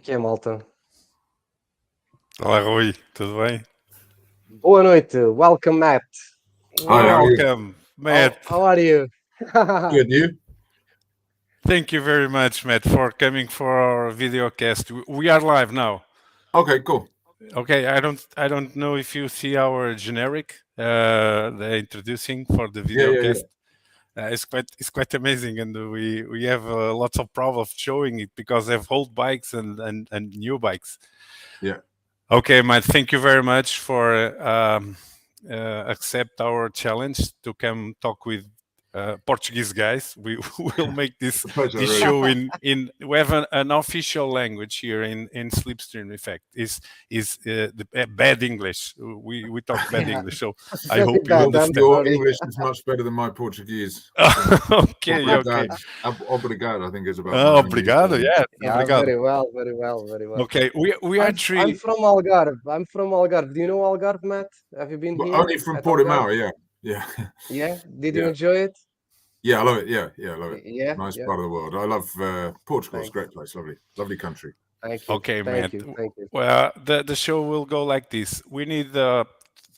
Que é, malta? Olá, Rui, tudo bem? Boa noite. Welcome, Matt. Hi, how are you? Welcome, Matt. How are you? Good, you? Thank you very much, Matt, for coming for our video cast. We are live now. Okay, cool. Okay, I don't know if you see our generic, the introducing for the video Yeah. cast. It's quite amazing, and we have lots of problems showing it because they have old bikes and new bikes. Yeah. Okay, Matt, thank you very much for accept our challenge to come talk with Portuguese guys. We will make this Pleasure, really. show in we have an official language here in Slipstream Effect is the bad English. We talk bad English, so I hope you Bad, understand. Your English is much better than my Portuguese. Okay. Obrigado, I think is about. Obrigado, yeah. Yeah, Obrigado. very well. Okay, we are three. I'm from Algarve. Do you know Algarve, Matt? Have you been But here? only from at Portimao, Algarve? yeah. Yeah. Did you Yeah. enjoy it? Yeah, I love it. Yeah, I love it. Yeah. Nice yeah. part of the world. I love Portugal. It's Thanks. a great place. Lovely country. Thank you. Okay, Thank Matt. you. Well, the show will go like this. We need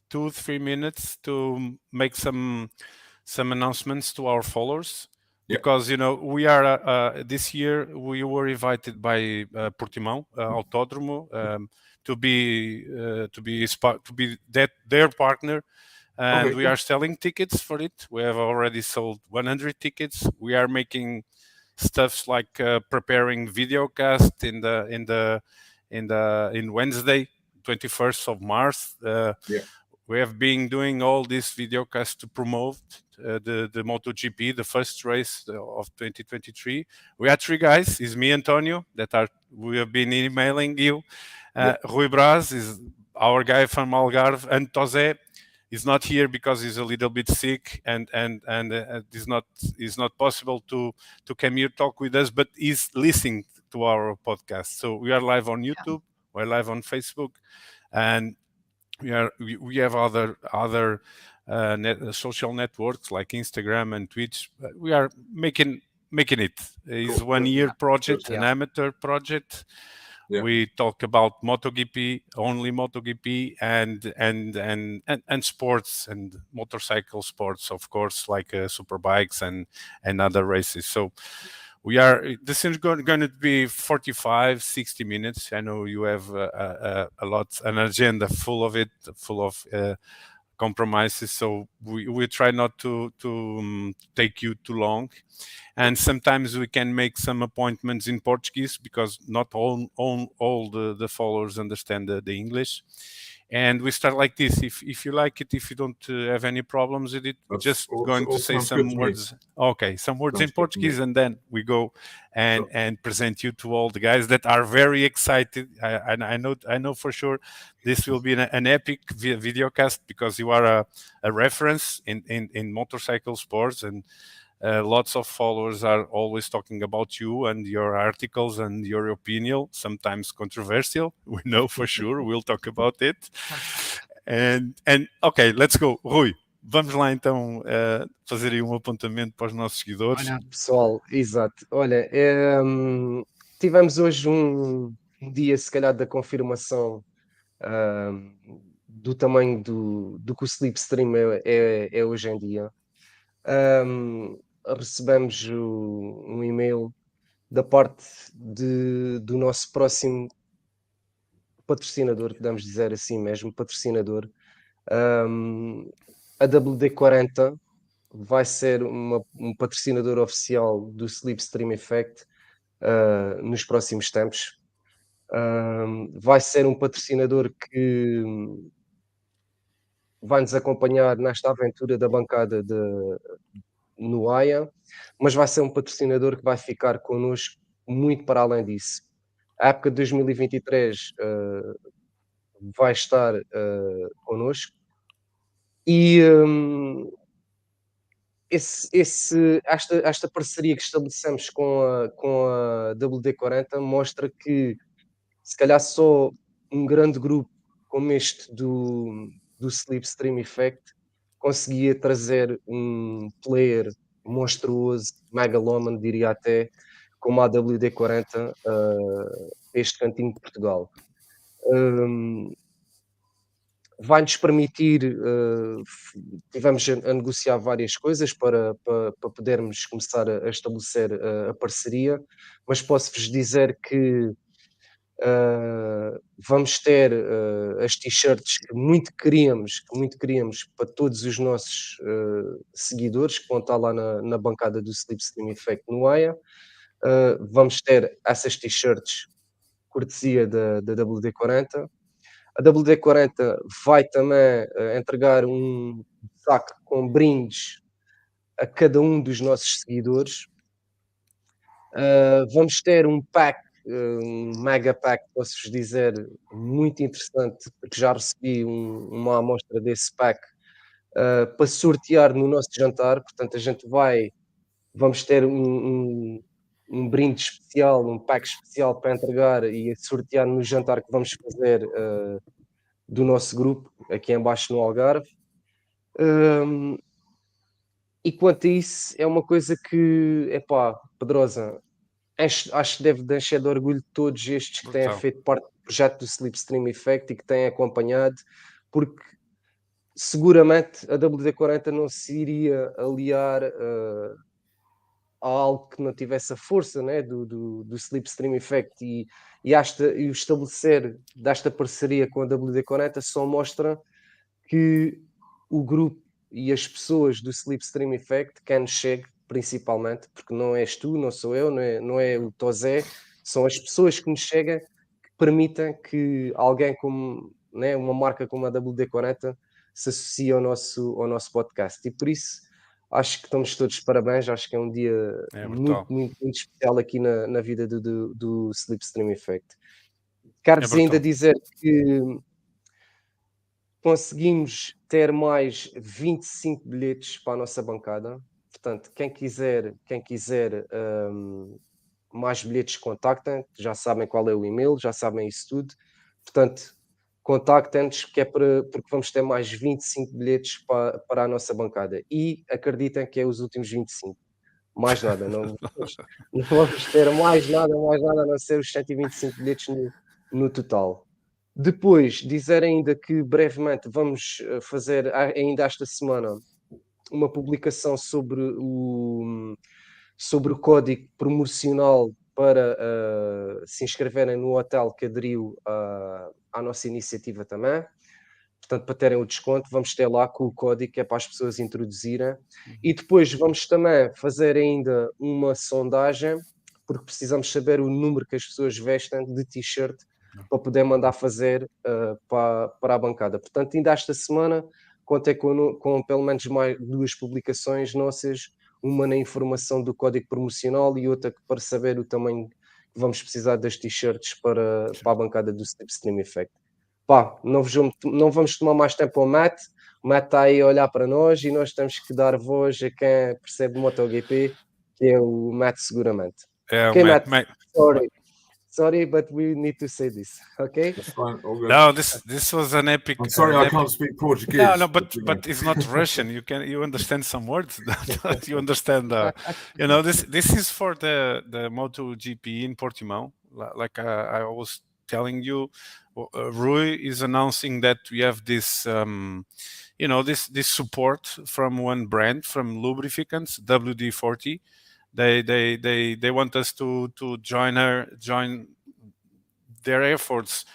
2-3 minutes to make some announcements to our followers. Yeah. Because we are this year we were invited by Portimão Autódromo to be their partner, and Okay, we are selling tickets for it. We have already sold 100 tickets. We are making stuffs like preparing videocast in Wednesday, 21st of March. Yeah. We have been doing all this videocast to promote the MotoGP, the first race of 2023. We are three guys. It's me, Antonio, we have been emailing you. Rui Braz is our guy from Algarve, and José is not here because he's a little bit sick and it's not possible to come here talk with us, but he's listening to our podcast. So we are live on YouTube, we're live on Facebook, and we have other social networks like Instagram and Twitch. We are making it. It's Cool. 1 year project, Yeah. an amateur project. Yeah. We talk about MotoGP, only MotoGP, and sports and motorcycle sports, of course, like superbikes and other races. So this is going to be 45-60 minutes. I know you have an agenda full of compromises, so we try not to take you too long, and sometimes we can make some appointments in Portuguese because not all the followers understand the English. And we start like this. If you like it, if you don't have any problems with it, going to say some words. Okay, some words in Portuguese, and then we go and present you to all the guys that are very excited. I know for sure this will be an epic videocast because you are a reference in motorcycle sports, and lots of followers are always talking about you and your articles and your opinion, sometimes controversial. We know for sure. We'll talk about it. And okay, let's go. Rui, vamos lá então fazer aí um apontamento para os nossos seguidores. Olha, pessoal, exato. Olha, tivemos hoje um dia, se calhar, da confirmação do tamanho do que o Slipstream é hoje em dia. Recebemos um e-mail da parte do nosso próximo patrocinador, podemos dizer assim mesmo, patrocinador. A WD40 vai ser um patrocinador oficial do Slipstream Effect nos próximos tempos. Vai ser um patrocinador que vai nos acompanhar nesta aventura da bancada no AIA, mas vai ser um patrocinador que vai ficar connosco muito para além disso. A época de 2023 vai estar connosco e esta parceria que estabelecemos com a WD40 mostra que se calhar só um grande grupo como este do Slipstream Effect conseguia trazer um player monstruoso, megalómano, diria até, como a WD40 este cantinho de Portugal. Vai-nos permitir, tivemos a negociar várias coisas para podermos começar a estabelecer a parceria, mas posso-vos dizer que vamos ter as t-shirts que muito queríamos para todos os nossos seguidores que vão estar lá na bancada do Slipstream Effect no AIA. Vamos ter essas t-shirts cortesia da WD40. A WD40 vai também entregar um saco com brindes a cada um dos nossos seguidores. Vamos ter um pack, um mega pack, posso-vos dizer, muito interessante, porque já recebi uma amostra desse pack para sortear no nosso jantar. Portanto, vamos ter um brinde especial, um pack especial para entregar e sortear no jantar que vamos fazer do nosso grupo, aqui em baixo no Algarve. E quanto a isso, é uma coisa que, epá, Pedrosa, acho que deve encher de orgulho todos estes que têm feito parte do projeto do Slipstream Effect e que têm acompanhado, porque seguramente a WD40 não se iria aliar a algo que não tivesse a força, né, do Slipstream Effect e o estabelecer desta parceria com a WD40 só mostra que o grupo e as pessoas do Slipstream Effect, quem nos chegue principalmente, porque não és tu, não sou eu, não é o Tozé, são as pessoas que nos chegam que permitem que alguém como, né, uma marca como a WD40 se associe ao nosso podcast. E por isso acho que estamos todos de parabéns, acho que é um dia muito, muito, muito especial aqui na vida do Slipstream Effect. Quero-vos ainda dizer que conseguimos ter mais 25 bilhetes para a nossa bancada. Portanto, quem quiser mais bilhetes, contactem, já sabem qual é o e-mail, já sabem isso tudo. Portanto, contactem-nos porque vamos ter mais 25 bilhetes para a nossa bancada. E acreditem que é os últimos 25. Mais nada, não vamos ter mais nada a não ser os 125 bilhetes no total. Depois, dizer ainda que brevemente vamos fazer, ainda esta semana, uma publicação sobre o código promocional para se inscreverem no hotel que aderiu à nossa iniciativa também. Portanto, para terem o desconto, vamos ter lá com o código que é para as pessoas introduzirem. E depois vamos também fazer ainda uma sondagem, porque precisamos saber o número que as pessoas vestem de t-shirt para poder mandar fazer para a bancada. Portanto, ainda esta semana contei com pelo menos mais 2 publicações nossas, uma na informação do código promocional e outra para saber o tamanho que vamos precisar das t-shirts para a bancada do Slipstream Effect. Pá, não vamos tomar mais tempo ao Matt. O Matt está aí a olhar para nós e nós temos que dar voz a quem percebe MotoGP, que é o Matt seguramente. Okay, Matt. Sorry, but we need to say this, okay? That's fine. All good. No, this was an epic. I'm sorry, I can't speak Portuguese. No, but it's not Russian. You understand some words. You understand. This is for the MotoGP in Portimão. Like I was telling you, Rui is announcing that we have this, this support from one brand, from lubricants, WD40. They want us to join their efforts,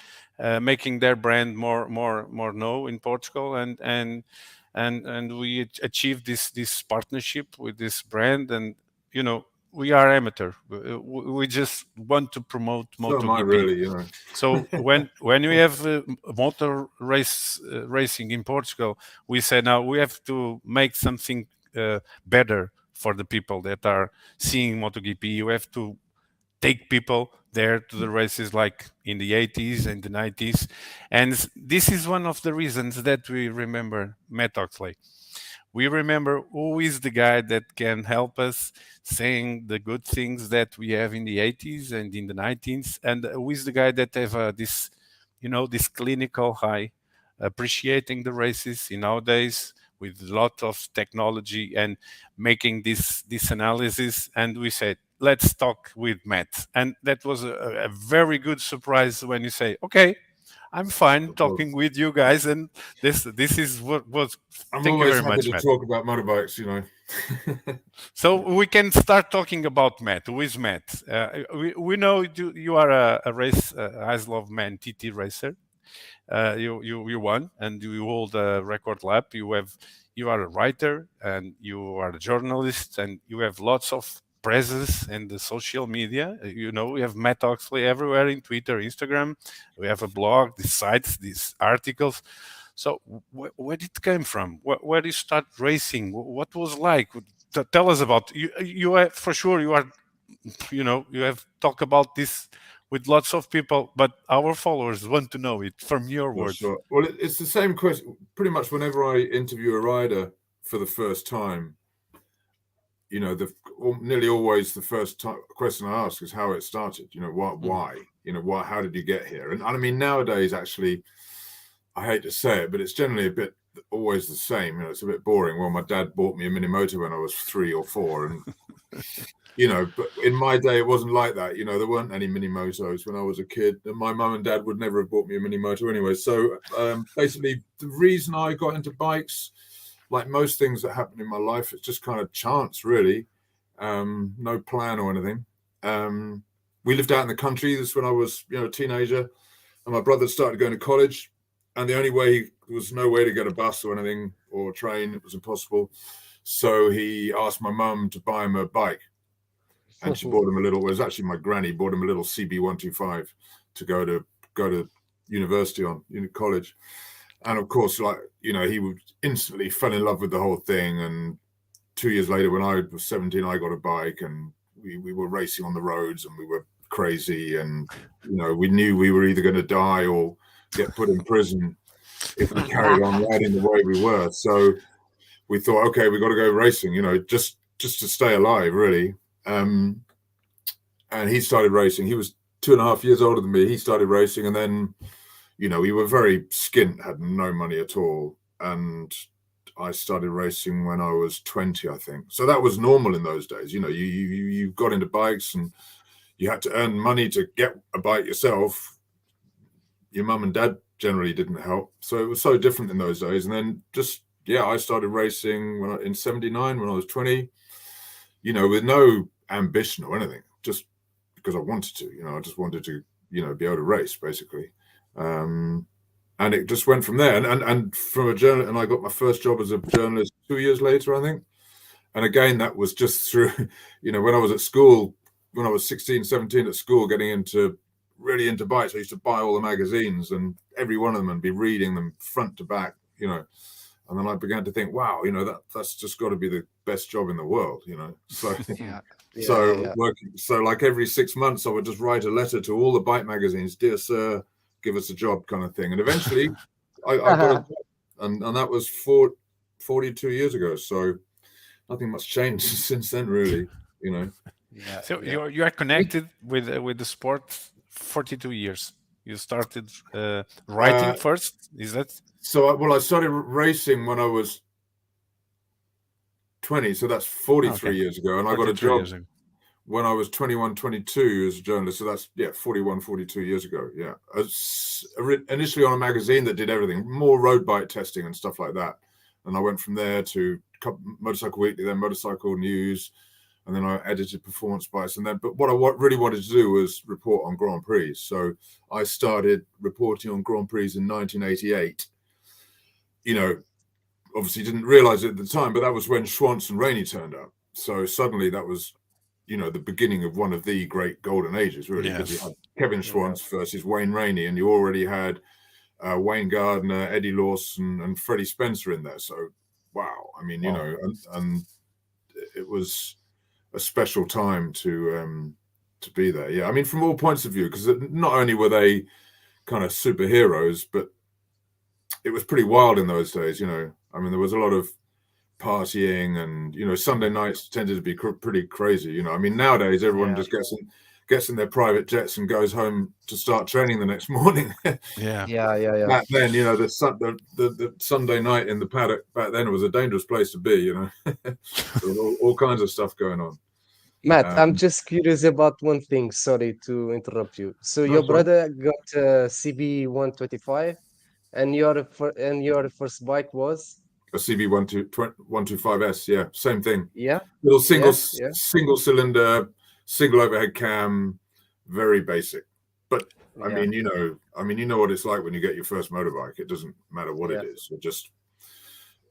making their brand more known in Portugal, and we achieved this partnership with this brand, and we are amateur. We just want to promote MotoGP. Really, So when we have motor racing in Portugal, we say now we have to make something better for the people that are seeing MotoGP. You have to take people there to the races like in the 80s and the 90s. And this is one of the reasons that we remember Matt Oxley. We remember who is the guy that can help us saying the good things that we have in the 80s and in the 90s, and who is the guy that have this clinical eye, appreciating the races in nowadays with a lot of technology and making this analysis. And we said, let's talk with Matt. And that was a very good surprise when you say, okay, I'm fine talking with you guys, and this is what was. I'm Thank you always very happy much, to Matt. talk about motorbikes, you know. So we can start talking about Matt. Who is Matt? We know you are a race Islov Man TT racer. You won, and you hold a record lap. You are a writer, and you are a journalist, and you have lots of presence in the social media. You know, we have Matt Oxley everywhere in Twitter, Instagram. We have a blog, these sites, these articles. So where did it come from? Where did you start racing? What was like? Tell us about you. You are, for sure, you are. You know, you have talked about this with lots of people, but our followers want to know it from your words. Sure. Well, it's the same question. Pretty much whenever I interview a rider for the first time, you know, nearly always the first question I ask is how it started. You know, why? You know, why? How did you get here? And I mean, nowadays, actually, I hate to say it, but it's generally always the same. You know, it's a bit boring. Well, my dad bought me a mini motor when I was 3 or 4, and you know, but in my day, it wasn't like that. You know, there weren't any mini motos when I was a kid, and my mum and dad would never have bought me a mini moto anyway. So basically, the reason I got into bikes, like most things that happen in my life, it's just kind of chance, really. No plan or anything. We lived out in the country. This is when I was, you know, a teenager, and my brother started going to college, and the only way, there was no way to get a bus or anything or a train. It was impossible. So he asked my mum to buy him a bike. And she bought him it was actually my granny bought him a little CB125 to go to university on, college. And of course, like, you know, he would instantly fell in love with the whole thing. And 2 years later, when I was 17, I got a bike, and we were racing on the roads, and we were crazy. And, you know, we knew we were either going to die or get put in prison if we carried on riding the way we were. So we thought, okay, we got to go racing, you know, just to stay alive, really. And he started racing. He was 2.5 years older than me. He started racing, and then, you know, we were very skint, had no money at all. And I started racing when I was 20, I think. So that was normal in those days. You know, you got into bikes, and you had to earn money to get a bike yourself. Your mum and dad generally didn't help. So it was so different in those days. And then I started racing in 79 when I was 20, you know, with no ambition or anything, just because I wanted to, you know, I just wanted to, you know, be able to race, basically. And it just went from there. And from a journalist, and I got my first job as a journalist 2 years later, I think. And again, that was just through, you know, when I was at school, when I was 16, 17 at school, getting really into bikes, I used to buy all the magazines, and every one of them, and be reading them front to back, you know. And then I began to think, wow, you know, that's just got to be the best job in the world, you know. So, so like every 6 months, I would just write a letter to all the bike magazines, "Dear sir, give us a job," kind of thing. And eventually, I got a job, and that was 42 years ago. So nothing much changed since then, really, you know. Yeah. So you are connected with the sport 42 years. You started writing first, is that? So, I started racing when I was 20, so that's 43 years ago. And I got a job when I was 21, 22 as a journalist. So that's, 41, 42 years ago. Yeah. Initially on a magazine that did everything, more road bike testing and stuff like that. And I went from there to Motorcycle Weekly, then Motorcycle News, and then I edited Performance Bikes. But what I really wanted to do was report on Grand Prix. So I started reporting on Grand Prix in 1988. You know, obviously didn't realize it at the time, but that was when Schwantz and Rainey turned up. So suddenly that was, you know, the beginning of one of the great golden ages, really. Because you had Kevin Schwantz versus Wayne Rainey, and you already had Wayne Gardner, Eddie Lawson, and Freddie Spencer in there. So, wow. I mean, you know, and it was a special time to be there. Yeah, I mean, from all points of view, because not only were they kind of superheroes, but it was pretty wild in those days, you know. I mean, there was a lot of partying, and, you know, Sunday nights tended to be pretty crazy, you know. I mean, nowadays everyone just gets in their private jets and goes home to start training the next morning. Yeah. Back then, you know, the Sunday night in the paddock back then was a dangerous place to be, you know. There was all kinds of stuff going on. Matt, I'm just curious about one thing. Sorry to interrupt you. So your That's right. brother got CB 125, and your first bike was A CB 125S, yeah, same thing. yeah, Little yeah, single cylinder, single overhead cam, very basic. But I yeah, mean, you know what it's like when you get your first motorbike. It doesn't matter what yeah. it is. It just,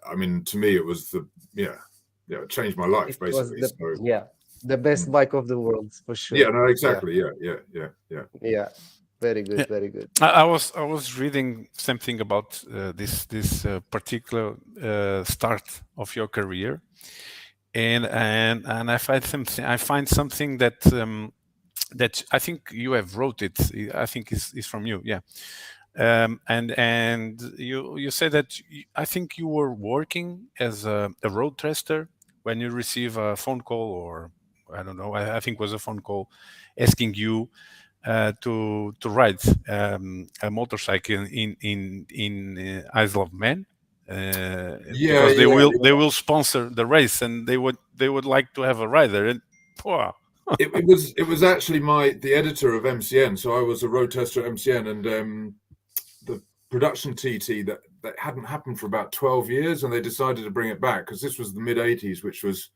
I mean, to me, it was it changed my life It was basically. So the best bike of the world for sure. yeah, no, Yeah, exactly, yeah. yeah. Very good, Yeah. very good. I was reading something about this particular start of your career, and I find something that that I think you have wrote it. I think is from you, yeah. And you say that I think you were working as a road tester when you receive a phone call, or I don't know. I think it was a phone call asking you to ride a motorcycle in Isle of Man, because they will sponsor the race, and they would like to have a rider. And wow. It was actually the editor of MCN. So I was a road tester at MCN, and the production TT that hadn't happened for about 12 years, and they decided to bring it back because this was the mid 80s, which was,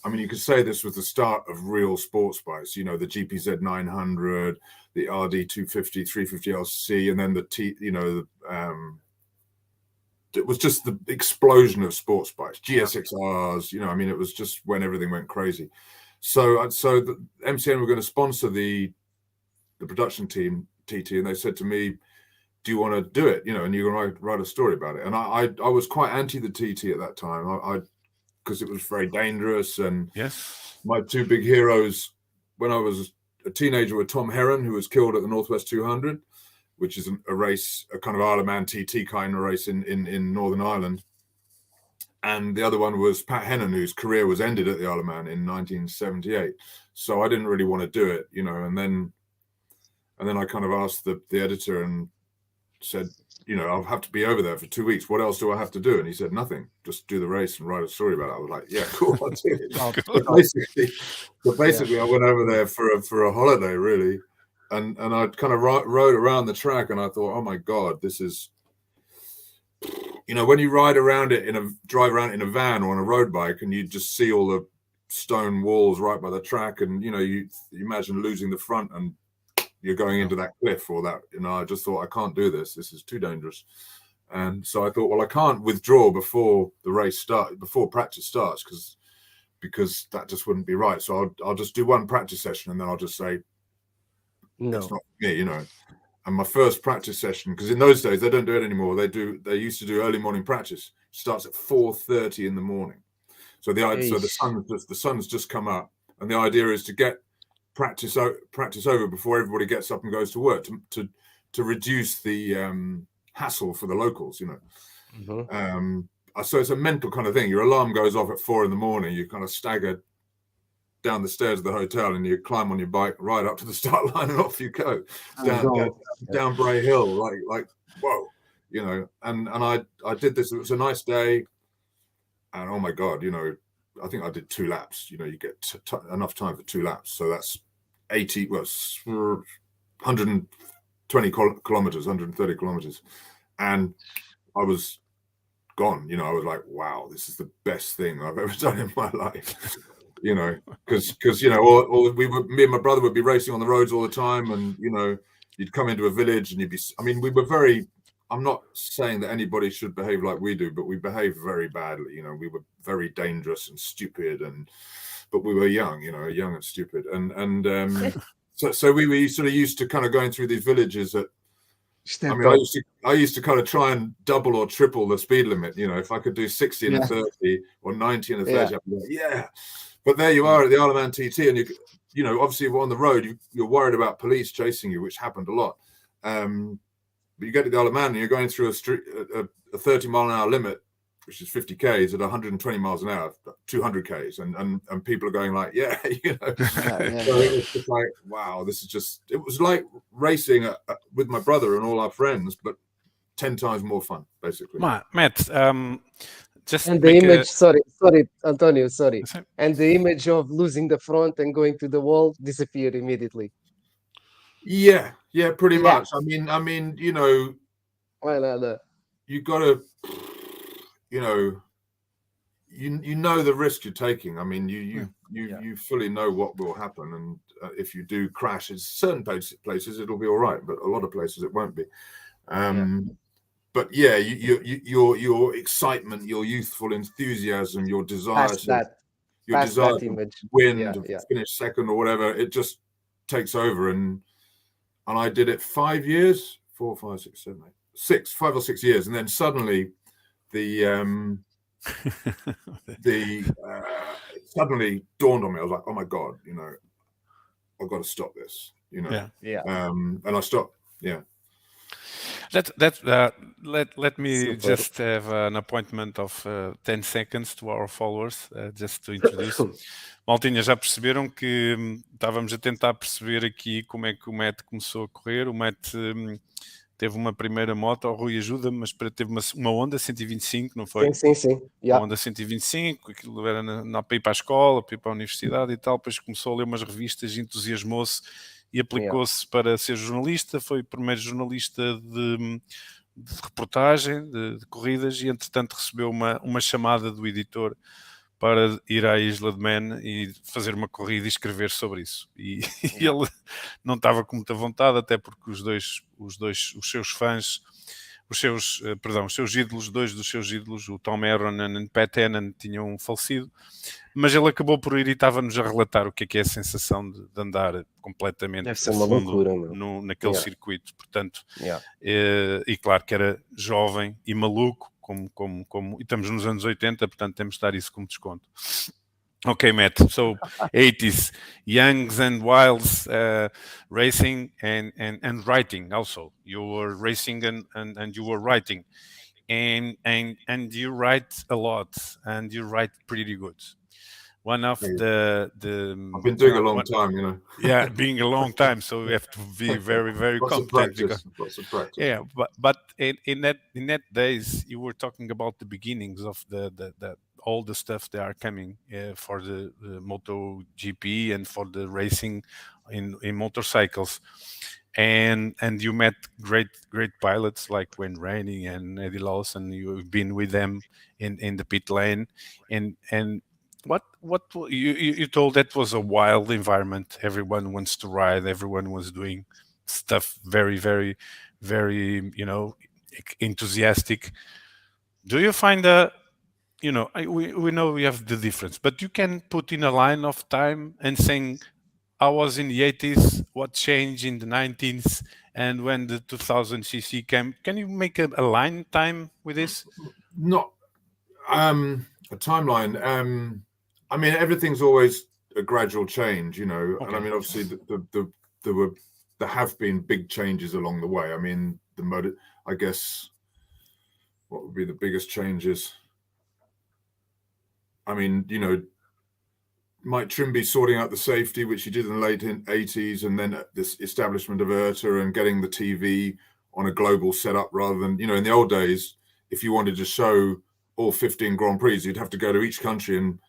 I mean, you could say this was the start of real sports bikes, you know, the GPZ 900, the RD 250, 350 LC, and then it was just the explosion of sports bikes, GSXRs, you know, I mean, it was just when everything went crazy. So the MCN were going to sponsor the production team, TT, and they said to me, do you want to do it? You know, and you're going to write a story about it. And I was quite anti the TT at that time. Because it was very dangerous. And yes, my two big heroes when I was a teenager were Tom Heron, who was killed at the Northwest 200, which is a race, a kind of Isle of Man TT kind of race in Northern Ireland. And the other one was Pat Hennon, whose career was ended at the Isle of Man in 1978. So I didn't really want to do it, you know. And then I kind of asked the editor and said, you know, I'll have to be over there for 2 weeks. What else do I have to do? And he said, nothing. Just do the race and write a story about it. I was like, yeah, cool, I'll do it. But basically, I went over there for a holiday, really. And I kind of rode around the track, and I thought, oh my God, this is, you know, when you drive around it in a van or on a road bike, and you just see all the stone walls right by the track, and, you know, you imagine losing the front and you're going into that cliff or that, you know, I just thought, I can't do this. This is too dangerous. And so I thought, well, I can't withdraw before the race before practice starts, because that just wouldn't be right. So I'll just do one practice session, and then I'll just say, no, it's not me, you know. And my first practice session, because in those days they don't do it anymore. They used to do early morning practice. It starts at 4:30 in the morning. So the sun's just come up, and the idea is to get practice over before everybody gets up and goes to work to reduce the hassle for the locals, you know. Mm-hmm. So it's a mental kind of thing. Your alarm goes off at 4 in the morning. You kind of stagger down the stairs of the hotel, and you climb on your bike right up to the start line, and off you go down Bray Hill, like whoa, you know. And I did this. It was a nice day, and oh my God, you know, I think I did 2 laps. You know, you get enough time for 2 laps, so that's 120 kilometers, 130 kilometers, and I was gone. You know, I was like, wow, this is the best thing I've ever done in my life. You know, because you know, me and my brother would be racing on the roads all the time, and you know, you'd come into a village and we were very. I'm not saying that anybody should behave like we do, but we behaved very badly. You know, we were very dangerous and stupid, but we were young, you know, young and stupid, so we were sort of used to kind of going through these villages that. I mean, I used to kind of try and double or triple the speed limit. You know, if I could do 60 and a 30 or 90 and a 30, I'd be like, yeah. But there you are at the Isle of Man TT, and you know, obviously on the road, you're worried about police chasing you, which happened a lot. But you get to the Isle of Man and you're going through a 30 mile an hour limit, which is 50 Ks at 120 miles an hour, 200 Ks, and people are going like, yeah, you know. So it was just like, wow, it was like racing with my brother and all our friends, but 10 times more fun, basically. Matt, just And the make image, sorry, Antonio, sorry. a. And the image of losing the front and going to the wall disappeared immediately. Yeah, pretty Yeah. much. I mean, Why not? you got to, you know, you know the risk you're taking. I mean, you fully know what will happen, and if you do crash, in certain places it'll be all right, but a lot of places it won't be. But yeah, your excitement, your youthful enthusiasm, your desire Past to that, your past desire that to image. win, Yeah, to yeah. finish second or whatever, it just takes over. And I did it 5 years, 4, 5, 6, 7, 8, 5 or 6 years, and then suddenly suddenly dawned on me. I was like, oh my God, I've got to stop this, Yeah. and I stopped. Yeah. Let me Super. just have an appointment of 10 seconds to our followers, just to introduce. Maltinha, já perceberam que estávamos a tentar perceber aqui como é que o Matt começou a correr. O Matt teve uma primeira moto, o Rui ajuda-me, mas teve uma Honda 125, não foi? Sim. Uma Honda 125, aquilo era para ir para a escola, para ir para a universidade e tal. Depois começou a ler umas revistas, entusiasmou-se e aplicou-se para ser jornalista. Foi o primeiro jornalista de reportagem, de corridas, e entretanto recebeu uma chamada do editor para ir à Isla de Man e fazer uma corrida e escrever sobre isso. E ele não estava com muita vontade, até porque os seus fãs, os seus ídolos, dois dos seus ídolos, o Tom Herron e Pat Hennon, tinham falecido, mas ele acabou por ir e estava-nos a relatar o que é a sensação de andar completamente a fundo naquele circuito. Portanto, e claro que era jovem e maluco, como e estamos nos anos 80, portanto temos de dar isso como desconto. Okay, Matt. So 80s, youngs and wilds, racing and writing also. You were racing and you were writing, and you write a lot, and you write pretty good. One of the I've been doing a long time, Yeah, being a long time, so we have to be very, very competent. Lots of practice. Yeah, but in that days, you were talking about the beginnings of the all the stuff that are coming for the MotoGP and for the racing in motorcycles, and you met great pilots like Wayne Rainey and Eddie Lawson. You've been with them in the pit lane, and what you told that was a wild environment. Everyone wants to ride. Everyone was doing stuff very, very, very, enthusiastic. Do you find we know we have the difference, but you can put in a line of time and saying, I was in the 80s, what changed in the 90s, and when the 2000cc came. Can you make a line time with this? Not a timeline. I mean, everything's always a gradual change, and I mean, obviously, there have been big changes along the way. I mean, I guess, what would be the biggest changes? I mean, Mike Trimby sorting out the safety, which he did in the late 80s, and then this establishment of IRTA and getting the TV on a global setup rather than, in the old days, if you wanted to show all 15 Grand Prix, you'd have to go to each country and,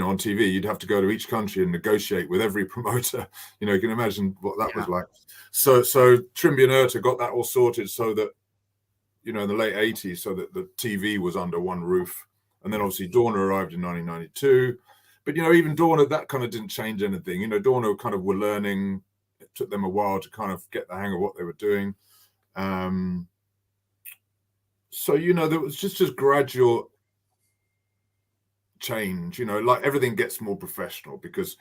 on TV, you'd have to go to each country and negotiate with every promoter. You can imagine what that was like. So Trimby and IRTA got that all sorted so that, in the late 80s, so that the TV was under one roof. And then obviously Dorna arrived in 1992. But, even Dorna, that kind of didn't change anything. Dorna kind of were learning. It took them a while to kind of get the hang of what they were doing. So, there was just gradual change, like everything gets more professional because,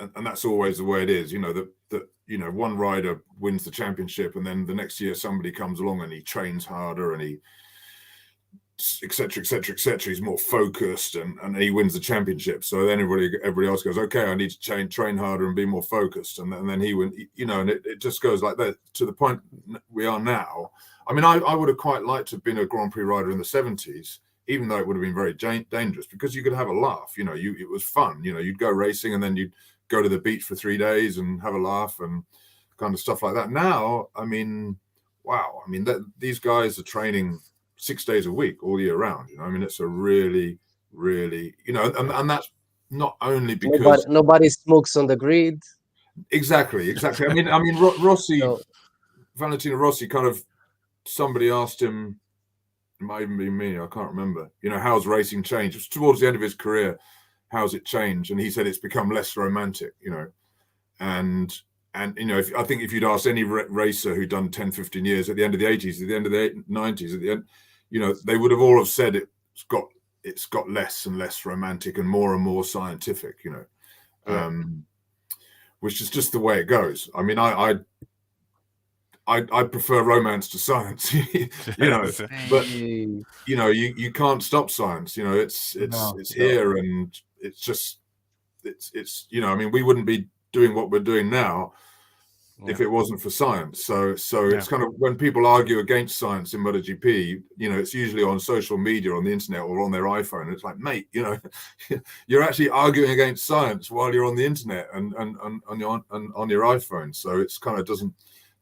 and that's always the way it is, that one rider wins the championship and then the next year somebody comes along and he trains harder and he, et cetera, he's more focused and he wins the championship. So then everybody else goes, okay, I need to train harder and be more focused. And then he went, and it just goes like that to the point we are now. I mean, I would have quite liked to have been a Grand Prix rider in the 70s, even though it would have been very dangerous because you could have a laugh, it was fun, you'd go racing and then you'd go to the beach for 3 days and have a laugh and kind of stuff like that. Now, I mean, wow, I mean, these guys are training 6 days a week, all year round. I mean, it's a really, really, and that's not only because nobody smokes on the grid. Exactly. I mean, Rossi, No. Valentino Rossi, kind of, somebody asked him, it might even be me, I can't remember, how's racing changed? It's towards the end of his career, how's it changed? And he said it's become less romantic, and I think if you'd asked any racer who'd done 10, 15 years at the end of the 80s, at the end of the 90s, at the end, they would have all have said it's got less and less romantic and more scientific, which is just the way it goes. I mean, I prefer romance to science, but you can't stop science. It's here, and it's just it's I mean, we wouldn't be doing what we're doing now if it wasn't for science. So it's kind of, when people argue against science in MotoGP, it's usually on social media, on the internet, or on their iPhone. It's like, mate, you're actually arguing against science while you're on the internet and on your iPhone. So it's kind of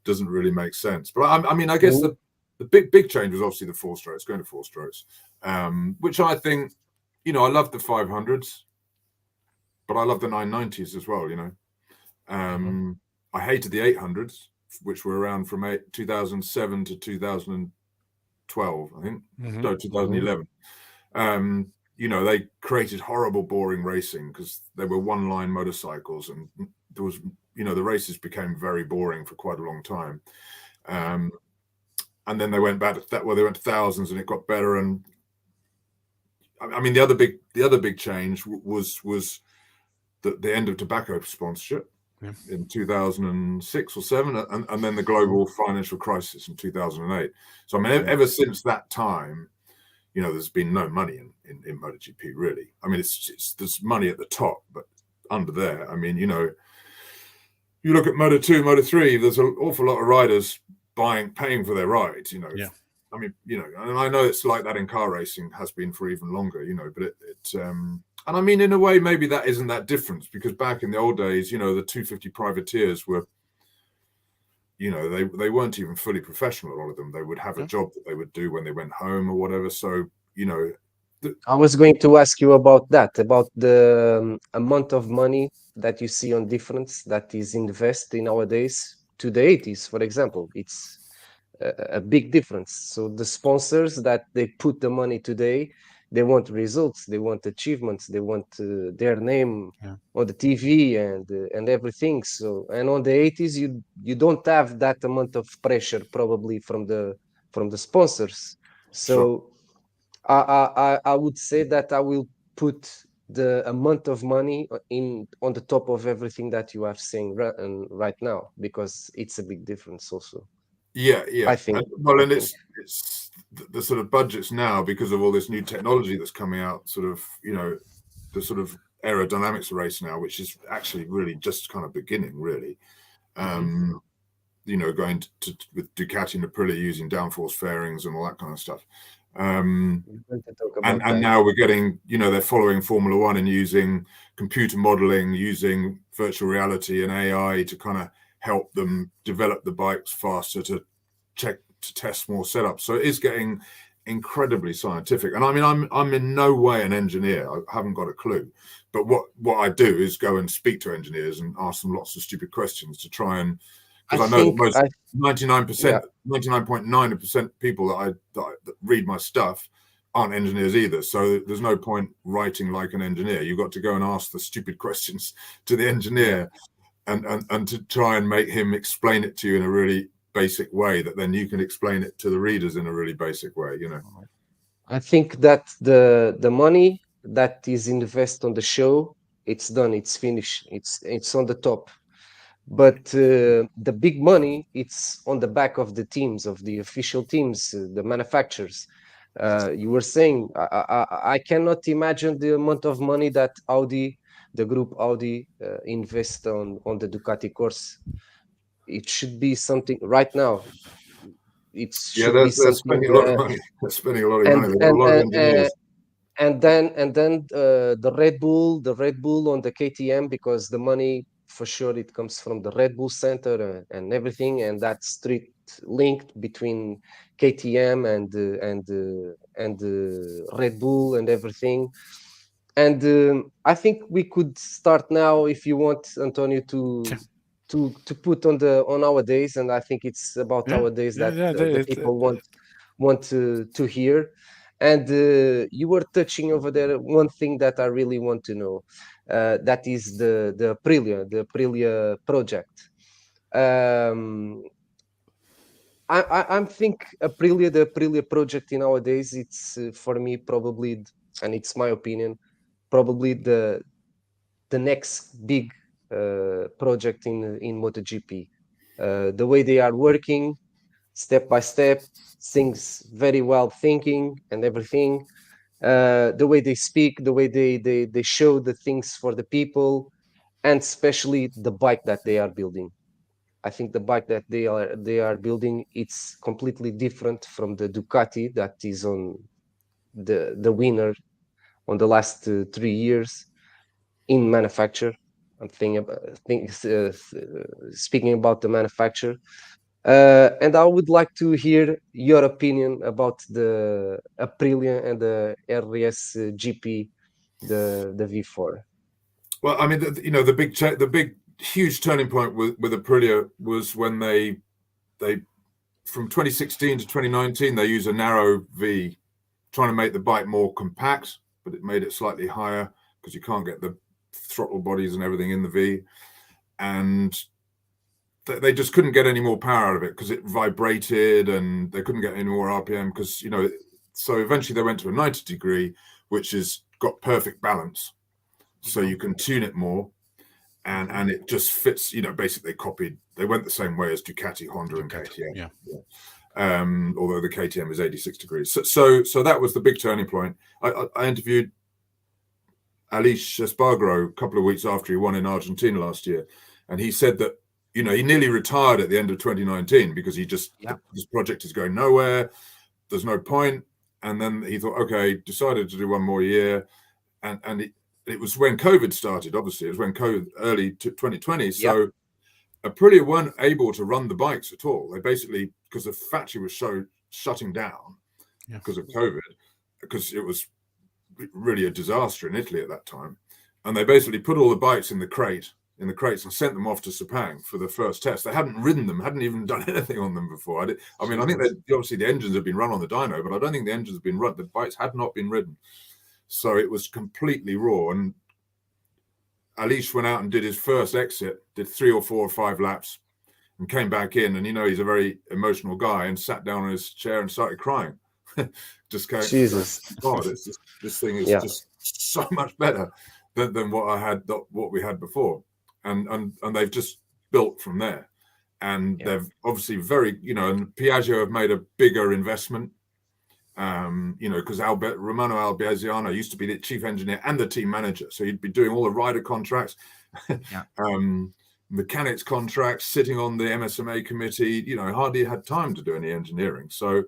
doesn't really make sense. But I mean, I guess the big change was obviously the 4 strokes, going to 4 strokes, which I think, I love the 500s, but I love the 990s as well. I hated the 800s, which were around from 2007 to 2012, I think. No, 2011. They created horrible, boring racing because they were one-line motorcycles, and there was, the races became very boring for quite a long time. And then they went back to that, they went to thousands, and it got better. And I mean, the other big change was the end of tobacco sponsorship in 2006 or 7, and then the global financial crisis in 2008. So I mean, ever since that time, there's been no money in MotoGP, really. I mean, there's money at the top, but under there, I mean, you look at Moto2, Moto3, there's an awful lot of riders paying for their rides, I mean, and I know it's like that in car racing, has been for even longer, but and I mean, in a way, maybe that isn't that different, because back in the old days, the 250 privateers were, they weren't even fully professional, a lot of them. They would have a job that they would do when they went home or whatever. So, I was going to ask you about that, about the amount of money that you see on difference that is invested nowadays to the 80s, for example. It's a big difference. So the sponsors that they put the money today, they want results, they want achievements, they want their name on the TV and everything. So, and on the 80s, you don't have that amount of pressure probably from the sponsors. So I would say that I will put the amount of money on the top of everything that you are saying right now, because it's a big difference also. Yeah. I think. It's the sort of budgets now, because of all this new technology that's coming out, sort of, the sort of aerodynamics race now, which is actually really just kind of beginning, really. Going to with Ducati and Aprilia using downforce fairings and all that kind of stuff. And now we're getting, they're following Formula One and using computer modeling, using virtual reality and AI to kind of help them develop the bikes faster, to test more setups. So it is getting incredibly scientific. And I mean, I'm in no way an engineer. I haven't got a clue. But what I do is go and speak to engineers and ask them lots of stupid questions to try and, because I know that most 99.9% people that read my stuff aren't engineers either. So there's no point writing like an engineer. You've got to go and ask the stupid questions to the engineer, and to try and make him explain it to you in a really basic way that then you can explain it to the readers in a really basic way. I think that the money that is invested on the show, it's done, it's finished, it's on the top. But the big money, it's on the back of the teams, of the official teams, the manufacturers. You were saying, I cannot imagine the amount of money that the group Audi invest on the Ducati course. It should be something right now. It should be something. They're spending a lot of money. They're spending a lot of money. They've got a lot of engineers. And then the Red Bull on the KTM, because the money, for sure, it comes from the Red Bull Center and everything, and that's linked between KTM and Red Bull and everything. And I think we could start now, if you want, Antonio, to put on our days, and I think it's about our days that the people want to hear. And you were touching over there one thing that I really want to know. That is the Aprilia project. I think the Aprilia project in nowadays, it's for me probably, and it's my opinion, probably the next big project in MotoGP. The way they are working, step by step, things very well thinking and everything. The way they speak, the way they show the things for the people, and especially the bike that they are building. I think the bike that they are building, it's completely different from the Ducati that is on the winner on the last 3 years in manufacture. I'm speaking about the manufacture. And I would like to hear your opinion about the Aprilia and the RS GP, the V4. Well, I mean, the big huge turning point with Aprilia was when they from 2016 to 2019 they used a narrow V, trying to make the bike more compact, but it made it slightly higher because you can't get the throttle bodies and everything in the V, and they just couldn't get any more power out of it because it vibrated, and they couldn't get any more RPM because so eventually they went to a 90 degree, which has got perfect balance, so you can tune it more, and it just fits. Basically they went the same way as Ducati, Honda, and KTM. Yeah. Although the KTM is 86 degrees. So that was the big turning point. I interviewed Aleix Espargaro a couple of weeks after he won in Argentina last year, and he said that he nearly retired at the end of 2019 because this project is going nowhere. There's no point. And then he thought, okay, decided to do one more year, and it was when COVID started. Obviously, it was when COVID early 2020. So Aprilia weren't able to run the bikes at all. They basically, because the factory was shutting down because of COVID, because it was really a disaster in Italy at that time, and they basically put all the bikes in the crates and sent them off to Sepang for the first test. They hadn't ridden them, hadn't even done anything on them before. I think obviously the engines have been run on the dyno, but I don't think the engines have been run. The bikes had not been ridden, so it was completely raw. And Aleix went out and did his first exit, did 3 or 4 or 5 laps, and came back in. And he's a very emotional guy, and sat down in his chair and started crying. Just going, Jesus, God, this thing is just so much better than what we had before. And they've just built from there, and they've obviously and Piaggio have made a bigger investment, because Romano Albiaziano used to be the chief engineer and the team manager, so he'd be doing all the rider contracts, mechanics contracts, sitting on the MSMA committee. Hardly had time to do any engineering. So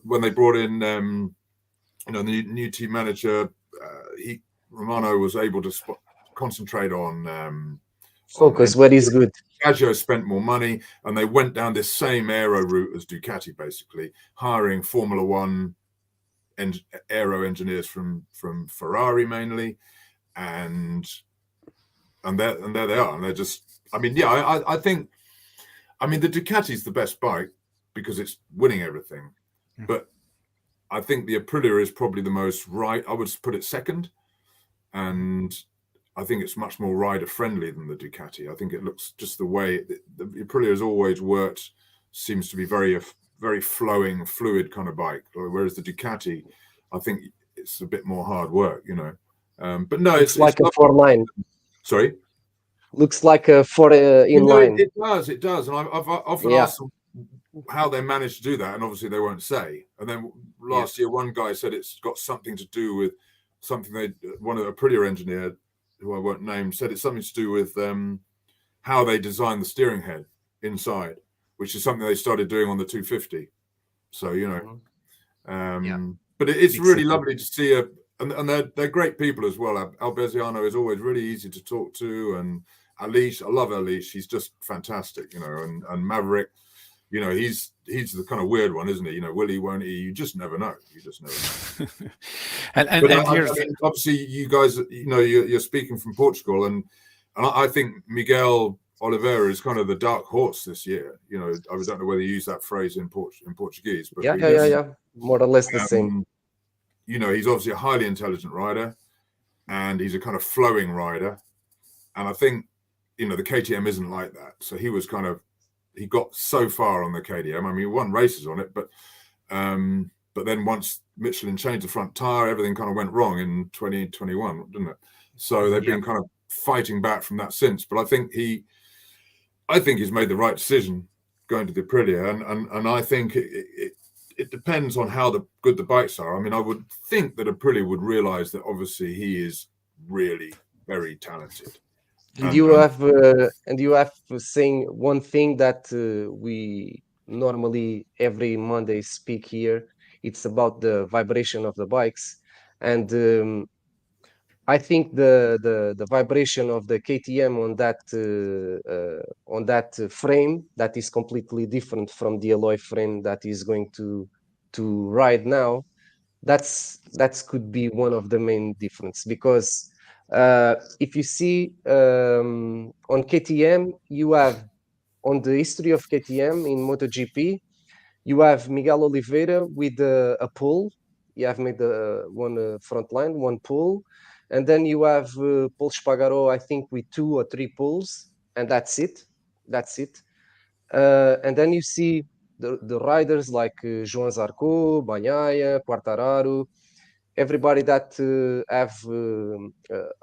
when they brought in the new team manager, Romano was able to concentrate on focus where he's good. Piaggio spent more money, and they went down this same aero route as Ducati, basically hiring Formula One aero engineers from Ferrari mainly, and there they are, and they're just. I think the Ducati's the best bike because it's winning everything, but I think the Aprilia is probably the most right. I would put it second, and I think it's much more rider friendly than the Ducati. I think it looks just the way the Aprilia has always worked, seems to be very flowing, fluid kind of bike. Whereas the Ducati, I think it's a bit more hard work, But no, it's like a 4-line. Sorry, looks like a 4 inline. It does, and I've often asked them how they managed to do that, and obviously they won't say. And then last year, one guy said it's got something to do with something one of the Aprilia engineer, who I won't name, said it's something to do with how they designed the steering head inside, which is something they started doing on the 250. So but it's really lovely to see and they're great people as well. Albiaziano is always really easy to talk to, and Aleix, I love Aleix. He's just fantastic, and Maverick. You know, he's the kind of weird one, isn't he? You know, will he, won't he? You just never know. You just never know. I mean, obviously, you guys, you know, you're speaking from Portugal, and I think Miguel Oliveira is kind of the dark horse this year. You know, I don't know whether you use that phrase in Portuguese, but yeah, more or less the same. You know, he's obviously a highly intelligent rider, and he's a kind of flowing rider. And I think, you know, the KTM isn't like that. So he got so far on the KTM. I mean, he won races on it, but then once Michelin changed the front tire, everything kind of went wrong in 2021, didn't it? So they've been kind of fighting back from that since. But I think he's made the right decision going to the Aprilia, and I think it depends on how good the bikes are. I mean, I would think that Aprilia would realize that obviously he is really very talented. And you have saying one thing that we normally every Monday speak here. It's about the vibration of the bikes, and I think the vibration of the KTM on that frame, that is completely different from the alloy frame that is going to ride now. That's could be one of the main difference, because if you see on KTM, you have on the history of KTM in MotoGP, you have Miguel Oliveira with a pull. You have made one front line, one pull, and then you have Paul Espargaró, I think, with 2 or 3 pulls, and that's it. And then you see the riders like João Zarco, Bagnaia, Quartararo, everybody that have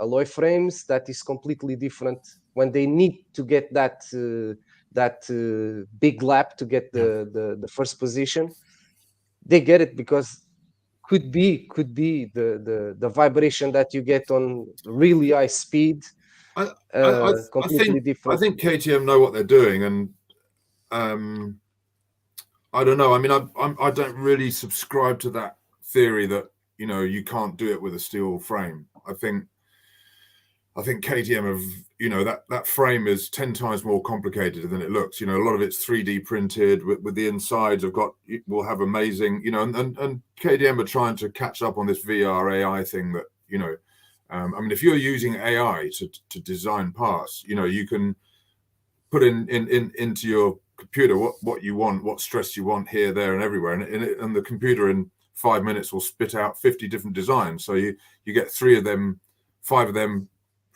alloy frames that is completely different when they need to get that big lap to get the first position. They get it because could be the vibration that you get on really high speed. Completely different. I think KTM know what they're doing, and I don't know. I mean, I don't really subscribe to that theory that, you know, you can't do it with a steel frame. I think KTM have, you know, that frame is 10 times more complicated than it looks. You know, a lot of it's 3D printed with the insides will have amazing, you know, and KTM are trying to catch up on this VR AI thing that, you know, I mean, if you're using AI to design parts, you know, you can put into your computer what you want, what stress you want here, there, and everywhere, and the computer in 5 minutes will spit out 50 different designs. So you get 5 of them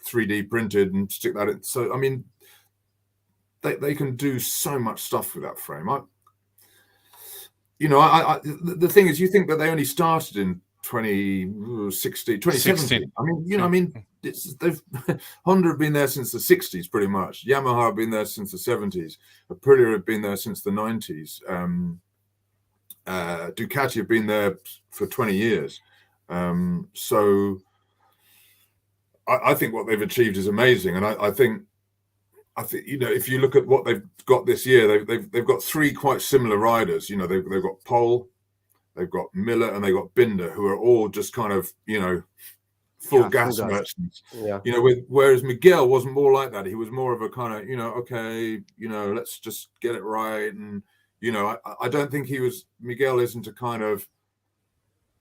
3D printed and stick that in. So I mean, they can do so much stuff with that frame. The thing is, you think that they only started in 2017. I mean, you know, I mean, Honda have been there since the 60s, pretty much. Yamaha have been there since the 70s. Aprilia have been there since the 90s. Ducati have been there for 20 years. So I think what they've achieved is amazing, and I think you know, if you look at what they've got this year, they've got 3 quite similar riders. You know, they've got Pole, they've got Miller, and they've got Binder, who are all just kind of, you know, full gas merchants. Yeah. You know, whereas Miguel wasn't more like that. He was more of a kind of, you know, okay, you know, let's just get it right, and you know, I don't think Miguel isn't a kind of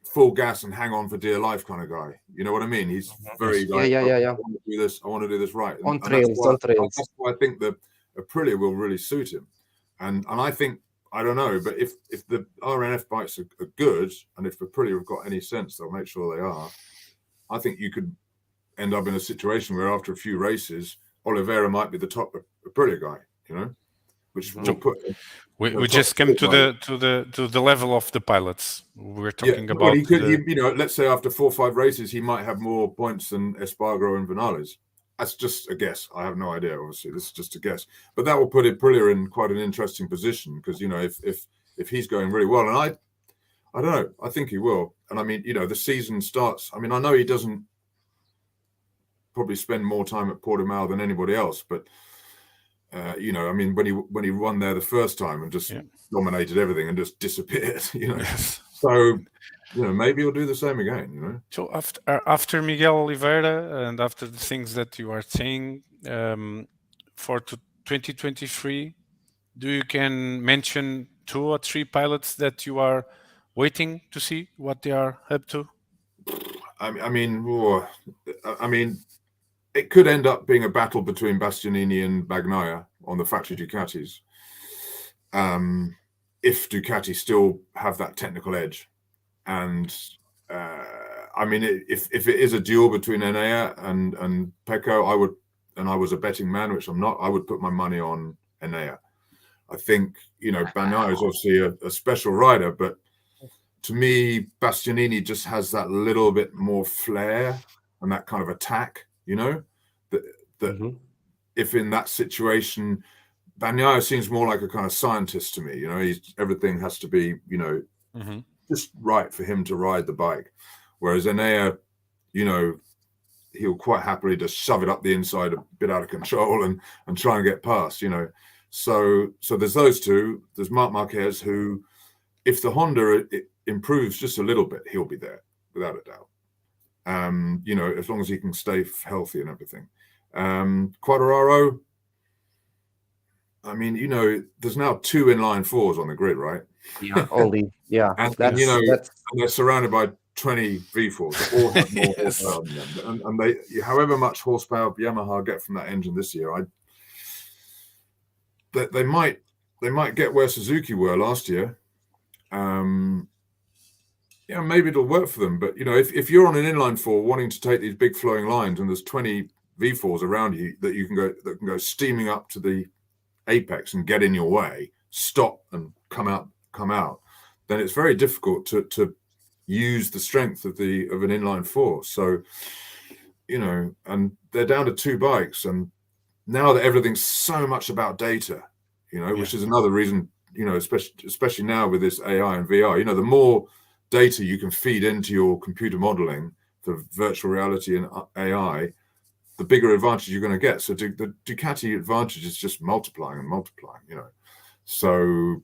full gas and hang on for dear life kind of guy. You know what I mean? He's very like, I want to do this. I want to do this right. On trails. That's why I think the Aprilia will really suit him. And I think, I don't know, but if the RNF bikes are good, and if Aprilia have got any sense, they'll make sure they are. I think you could end up in a situation where after a few races, Oliveira might be the top Aprilia guy. You know, which will put. We just came to the level of the pilots. We're talking about. Well, he could, you know, let's say after 4 or 5 races, he might have more points than Espargaro and Vinales. That's just a guess. I have no idea. Obviously, this is just a guess. But that will put Aprilia in quite an interesting position, because, you know, if he's going really well, and I don't know, I think he will. And I mean, you know, the season starts. I mean, I know he doesn't probably spend more time at Portimao than anybody else, but. You know, I mean, when he won there the first time and just dominated everything and just disappeared, you know. Yes. So, you know, maybe he'll do the same again, you know. So after Miguel Oliveira and after the things that you are saying, for 2023, Do you can mention 2 or 3 pilots that you are waiting to see what they are up to? I mean, it could end up being a battle between Bastianini and Bagnaia on the factory Ducatis. If Ducati still have that technical edge, and I mean, if it is a duel between Enea and Pecco, I was a betting man, which I'm not, I would put my money on Enea. I think, Bagnaia is obviously a special rider, but to me, Bastianini just has that little bit more flair and that kind of attack, that if in that situation, Bagnaia seems more like a kind of scientist to me. Everything has to be, just right for him to ride the bike. Whereas Enea, he'll quite happily just shove it up the inside a bit out of control and try and get past, So there's those two. There's Marc Marquez, who, if the Honda improves just a little bit, he'll be there without a doubt. As long as he can stay healthy and everything. Quartararo, I mean, there's now 2 inline 4s on the grid, right? Yeah, only. Yeah, and they're surrounded by 20 V4s. They all have more horsepower than them. And they, however much horsepower Yamaha get from that engine this year, they might get where Suzuki were last year. Maybe it'll work for them. But if you're on an inline 4 wanting to take these big flowing lines, and there's 20 V4s around you that can go steaming up to the apex and get in your way, stop and come out, then it's very difficult to use the strength of an inline 4. So, and they're down to 2 bikes, and now that everything's so much about data, which is another reason, especially now with this AI and VR, the more data you can feed into your computer modeling for virtual reality and AI, the bigger advantage you're going to get. So the Ducati advantage is just multiplying and multiplying, So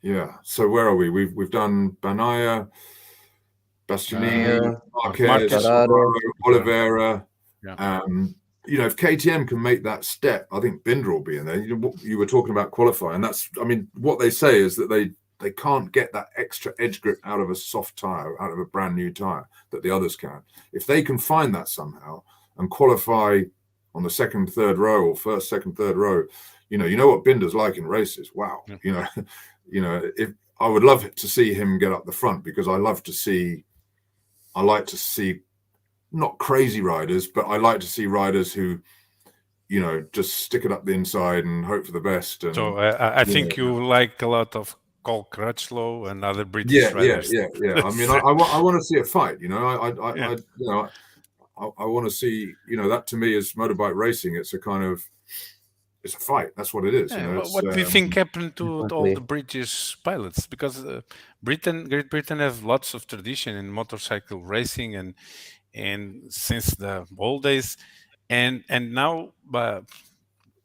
yeah. So where are we? We've done Bagnaia, Bastianini, Marquez, Oliveira. Yeah. If KTM can make that step, I think Binder will be in there. You were talking about qualifying. What they say is that they can't get that extra edge grip out of a soft tire, out of a brand new tire, that the others can. If they can find that somehow and qualify on the second, third row, or first, second, third row, you know what Binder's like in races. Wow. Yeah. If I would love to see him get up the front, because I like to see not crazy riders, but I like to see riders who, just stick it up the inside and hope for the best. And so I think you like a lot of Cole Crutchlow and other British riders. Yeah. I mean, I want to see a fight. I want to see, that to me is motorbike racing. It's a fight. That's what it is. What do you think happened to all the British pilots? Because Great Britain have lots of tradition in motorcycle racing and since the old days, and now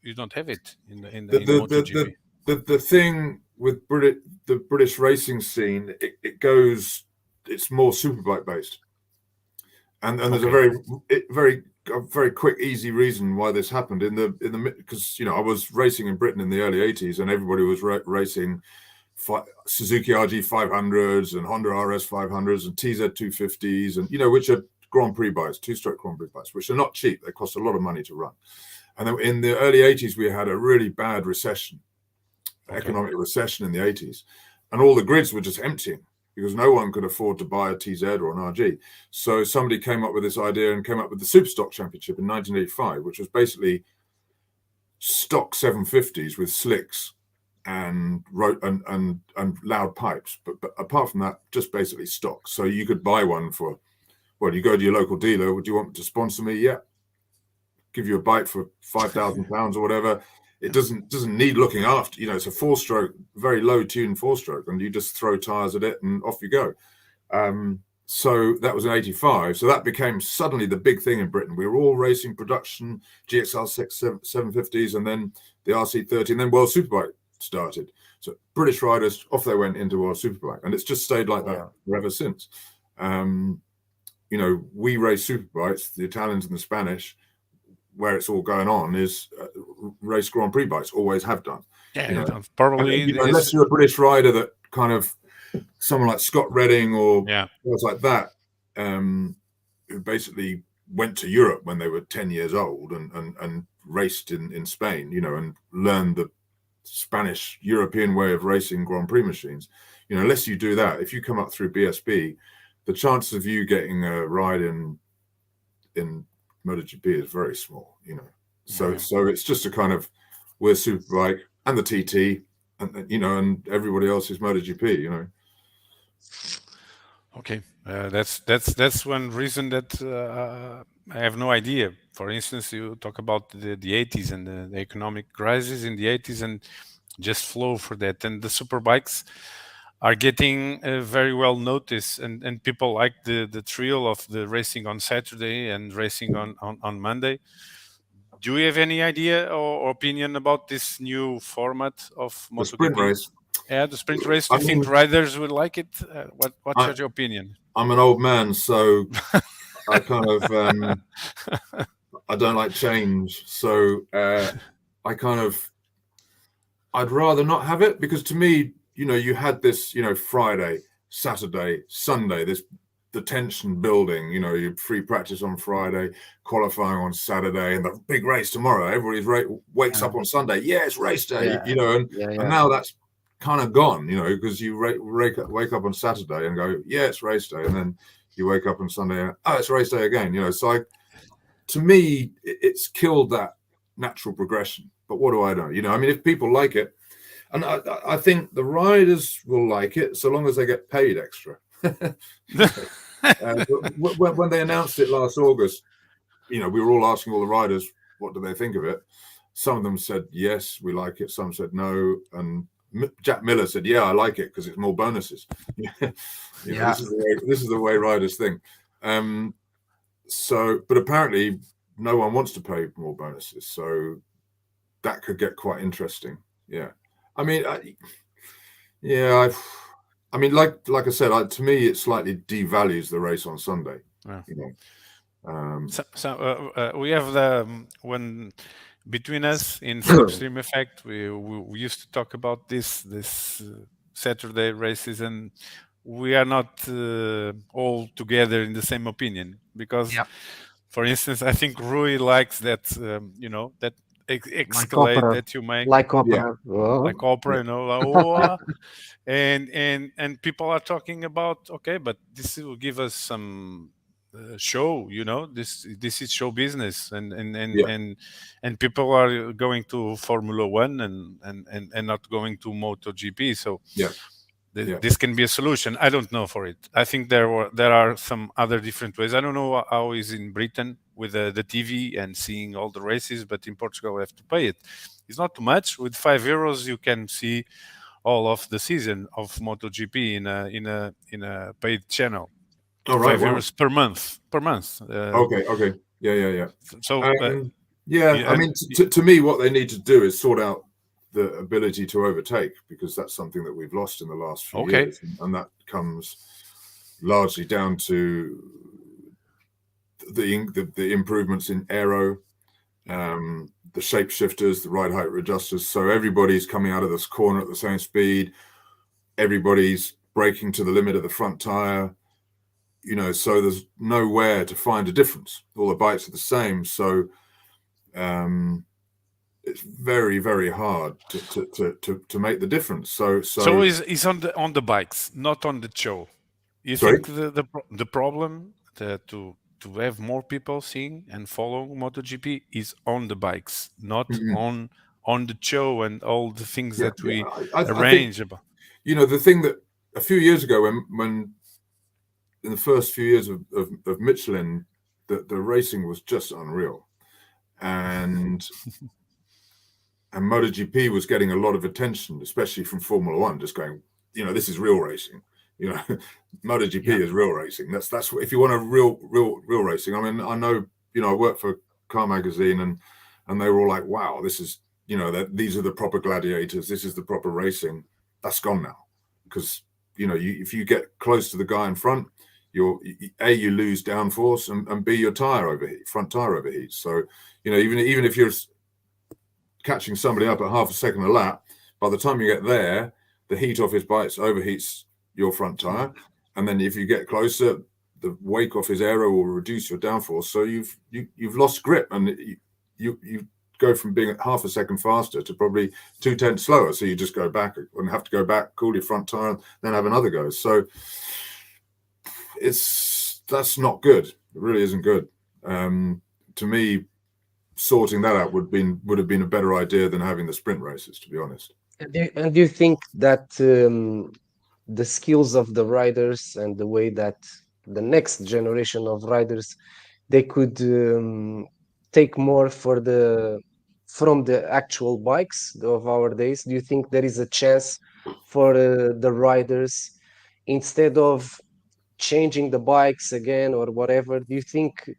you don't have it in MotoGP. The thing with the British racing scene, it's more superbike based, and there's a very quick, easy reason why this happened because I was racing in Britain in the early 80s, and everybody was racing Suzuki RG 500s and Honda RS 500s and TZ 250s, and which are Grand Prix bikes, 2-stroke Grand Prix bikes, which are not cheap. They cost a lot of money to run. And then in the early 80s, we had a really bad recession, economic recession in the 80s, and all the grids were just emptying because no one could afford to buy a TZ or an RG. So somebody came up with this idea and came up with the Superstock Championship in 1985, which was basically stock 750s with slicks and loud pipes. But apart from that, just basically stock. So you could buy one for, you go to your local dealer. Would you want to sponsor me? Yeah. Give you a bike for £5,000 or whatever. It doesn't need looking after. It's a 4-stroke, very low tuned 4-stroke, and you just throw tires at it and off you go. So that was in 85. So that became suddenly the big thing in Britain. We were all racing production GXR 750s, and then the RC30, and then World Superbike started. So British riders, off they went into World Superbike, and it's just stayed like that forever since. We race superbikes, the Italians and the Spanish. where it's all going on is race Grand Prix bikes, always have done. Yeah, probably. And, unless you're a British rider that kind of, someone like Scott Redding or guys like that, who basically went to Europe when they were 10 years old and raced in Spain, and learned the Spanish European way of racing Grand Prix machines. Unless you do that, if you come up through BSB, the chances of you getting a ride in MotoGP is very small, So it's just a kind of, we're Superbike and the TT, and everybody else is MotoGP, Okay, that's one reason that I have no idea. For instance, you talk about the 80s and the economic crisis in the 80s, and just flow for that. And the superbikes are getting very well noticed, and people like the thrill of the racing on Saturday and racing on Monday. Do you have any idea or opinion about this new format of MotoGP? The sprint race. Yeah, the sprint race. Do you think riders would like it? What's your opinion? I'm an old man, so I kind of I don't like change. So I'd rather not have it, because to me, you had this, Friday, Saturday, Sunday, the tension building, you free practice on Friday, qualifying on Saturday, and the big race tomorrow. Everybody wakes up on Sunday. Yeah, it's race day, and now that's kind of gone, because you wake up on Saturday and go, yeah, it's race day. And then you wake up on Sunday and, oh, it's race day again, So to me, it's killed that natural progression. But what do I know? If people like it, and I think the riders will like it so long as they get paid extra. When they announced it last August, we were all asking all the riders, what do they think of it? Some of them said, yes, we like it. Some said no. And Jack Miller said, yeah, I like it because it's more bonuses. This is the way riders think. But apparently no one wants to pay more bonuses. So that could get quite interesting. Yeah. Like I said, to me, it slightly devalues the race on Sunday. Yeah. We have the one between us in Slipstream Effect. We used to talk about this Saturday races, and we are not all together in the same opinion, because, for instance, I think Rui likes that that escalate that you make, like opera, like opera, and people are talking about, okay, but this will give us some show, this is show business, and people are going to Formula One and not going to MotoGP, so this can be a solution. I don't know for it. I think there are some other different ways. I don't know how is in Britain with the TV and seeing all the races, but in Portugal we have to pay it. It's not too much. With €5 you can see all of the season of MotoGP in a paid channel. Oh, right, €5 per month. Okay. Yeah. So to me, what they need to do is sort out the ability to overtake, because that's something that we've lost in the last few years, and that comes largely down to the improvements in aero, the shapeshifters, the ride height adjusters. So everybody's coming out of this corner at the same speed. Everybody's braking to the limit of the front tire. So there's nowhere to find a difference. All the bikes are the same. So it's very, very hard to make the difference. So it's on the bikes, not on the show. You think the problem to have more people seeing and follow MotoGP is on the bikes, not on the show and all the things that we arrange about. The thing that a few years ago, when in the first few years of Michelin, the racing was just unreal, and MotoGP was getting a lot of attention, especially from Formula One, just going, this is real racing. MotoGP is real racing. That's what, if you want a real racing. I mean, I know, I work for Car Magazine, and they were all like, wow, this is, these are the proper gladiators. This is the proper racing. That's gone now, because if you get close to the guy in front, you lose downforce, and B, your front tire overheats. So, even if you're catching somebody up at half a second a lap, by the time you get there, the heat off his bike overheats your front tire, and then if you get closer, the wake off his aero will reduce your downforce. So you've lost grip, and you go from being half a second faster to probably 2/10 slower. So you just go back and have to go back, cool your front tire, then have another go. So that's not good. It really isn't good. To me, sorting that out would have been a better idea than having the sprint races, to be honest. And do you think that the skills of the riders and the way that the next generation of riders, they could take more from the actual bikes of our days? Do you think there is a chance for the riders, instead of changing the bikes again or whatever, do you think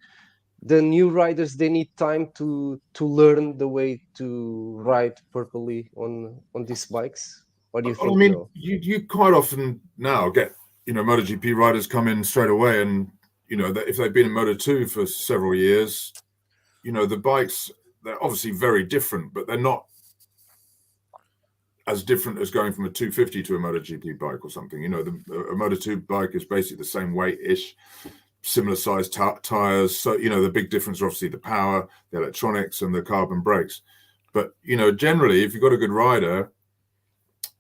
the new riders, they need time to learn the way to ride properly on these bikes? Or do you think no? You quite often now get MotoGP riders come in straight away, and if they've been in Moto2 for several years, the bikes, they're obviously very different, but they're not as different as going from a 250 to a MotoGP bike or something. A Moto2 bike is basically the same weight-ish, similar size tires. So, the big difference are obviously the power, the electronics, and the carbon brakes. But, generally, if you've got a good rider,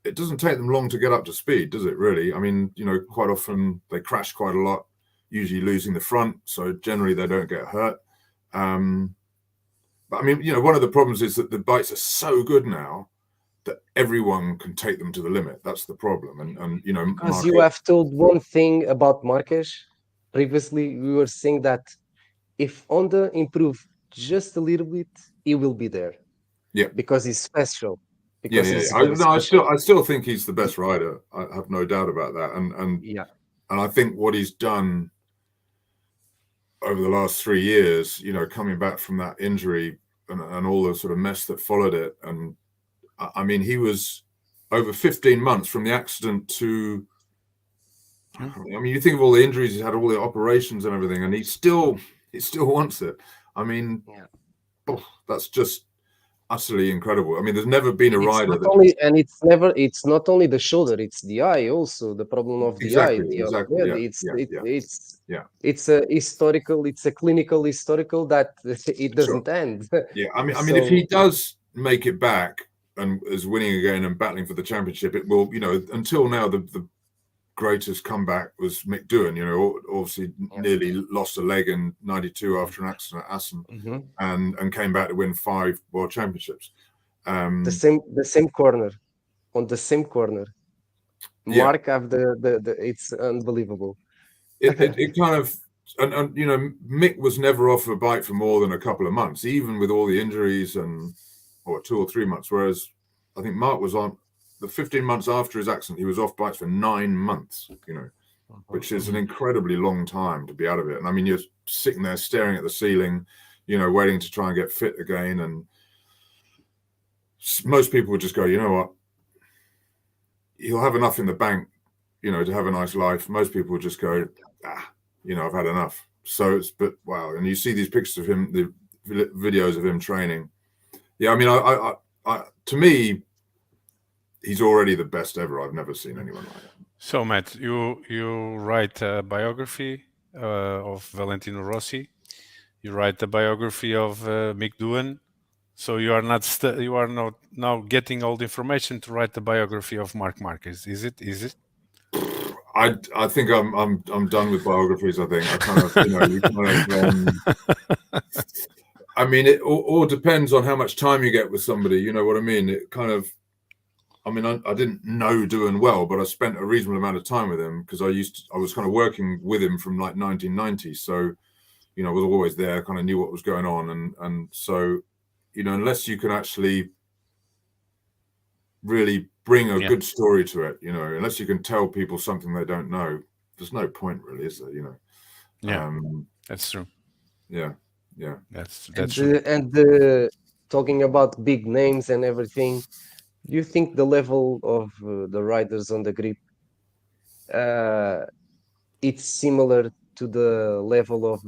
it doesn't take them long to get up to speed, does it really? I mean, quite often they crash quite a lot, usually losing the front. So generally they don't get hurt. But I mean, one of the problems is that the bikes are so good now that everyone can take them to the limit. That's the problem. And because you have told one thing about Marquez previously. We were saying that if Honda improve just a little bit, he will be there. Yeah, because he's special. Because I still think he's the best rider. I have no doubt about that. And I think what he's done over the last 3 years, coming back from that injury and all the sort of mess that followed it. And I mean, he was over 15 months from the accident to, I mean, you think of all the injuries he's had, all the operations and everything, and he still wants it. I mean, that's just utterly incredible. I mean, there's never been a rider it's not only the shoulder, it's the eye also, the problem of the eye. It's a historical, it's a clinical historical that it doesn't end. Yeah, I mean, if he does make it back and is winning again and battling for the championship, it will, until now, the greatest comeback was Mick Doohan, obviously nearly lost a leg in '92 after an accident at Assen, and came back to win 5 world championships. The same corner, on the same corner. Mark have the it's unbelievable. It kind of, and Mick was never off a bike for more than a couple of months, even with all the injuries, or 2 or 3 months, whereas I think Mark was on the 15 months after his accident, he was off bikes for 9 months, which is an incredibly long time to be out of it. And I mean, you're sitting there staring at the ceiling, waiting to try and get fit again. And most people would just go, you know what, he'll have enough in the bank, to have a nice life. Most people would just go, I've had enough. So but wow. And you see these pictures of him, the videos of him training. Yeah, I mean, I to me, he's already the best ever. I've never seen anyone like that. So, Matt, you write a biography of Valentino Rossi. You write the biography of Mick Doohan. So you are not now getting all the information to write the biography of Marc Marquez. Is it? I think I'm done with biographies. I think I kind of I mean, it all depends on how much time you get with somebody. You know what I mean? It kind of. I mean, I didn't know Doohan well, but I spent a reasonable amount of time with him because I was kind of working with him from like 1990. So, I was always there, kind of knew what was going on. And so, unless you can actually really bring a good story to it, unless you can tell people something they don't know, there's no point really, is there, Yeah, that's true. Yeah. That's true. And talking about big names and everything, do you think the level of the riders on the grip it's similar to the level of,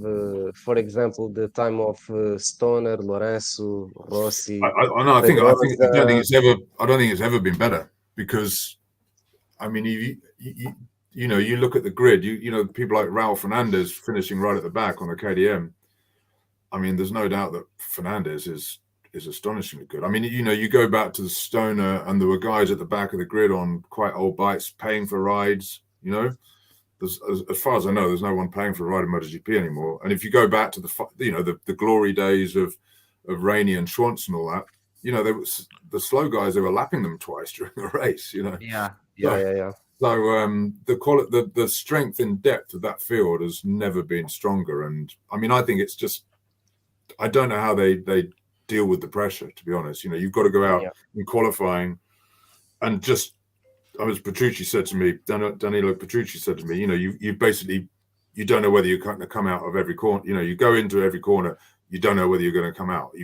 for example, the time of Stoner, Lorenzo, Rossi, know. I don't think Pedrosa. it's ever been better, because I mean, you know, you look at the grid. You know, people like Raul Fernandez finishing right at the back on the KDM. I mean, there's no doubt that Fernandez is astonishingly good. I mean, you know, you go back to the Stoner, and there were guys at the back of the grid on quite old bikes paying for rides. You know, as far as I know, there's no one paying for a ride in MotoGP anymore. And if you go back to the glory days of Rainey and Schwantz and all that, you know, the slow guys, they were lapping them twice during the race. You know, Yeah. So the strength and depth of that field has never been stronger. And I mean, I think it's just, I don't know how they deal with the pressure, to be honest. You know, you've got to go out in qualifying and just, as Petrucci said to me, Danilo Petrucci said to me, you know, you basically, you don't know whether you're going to come out of every corner. You know, you go into every corner, you don't know whether you're going to come out.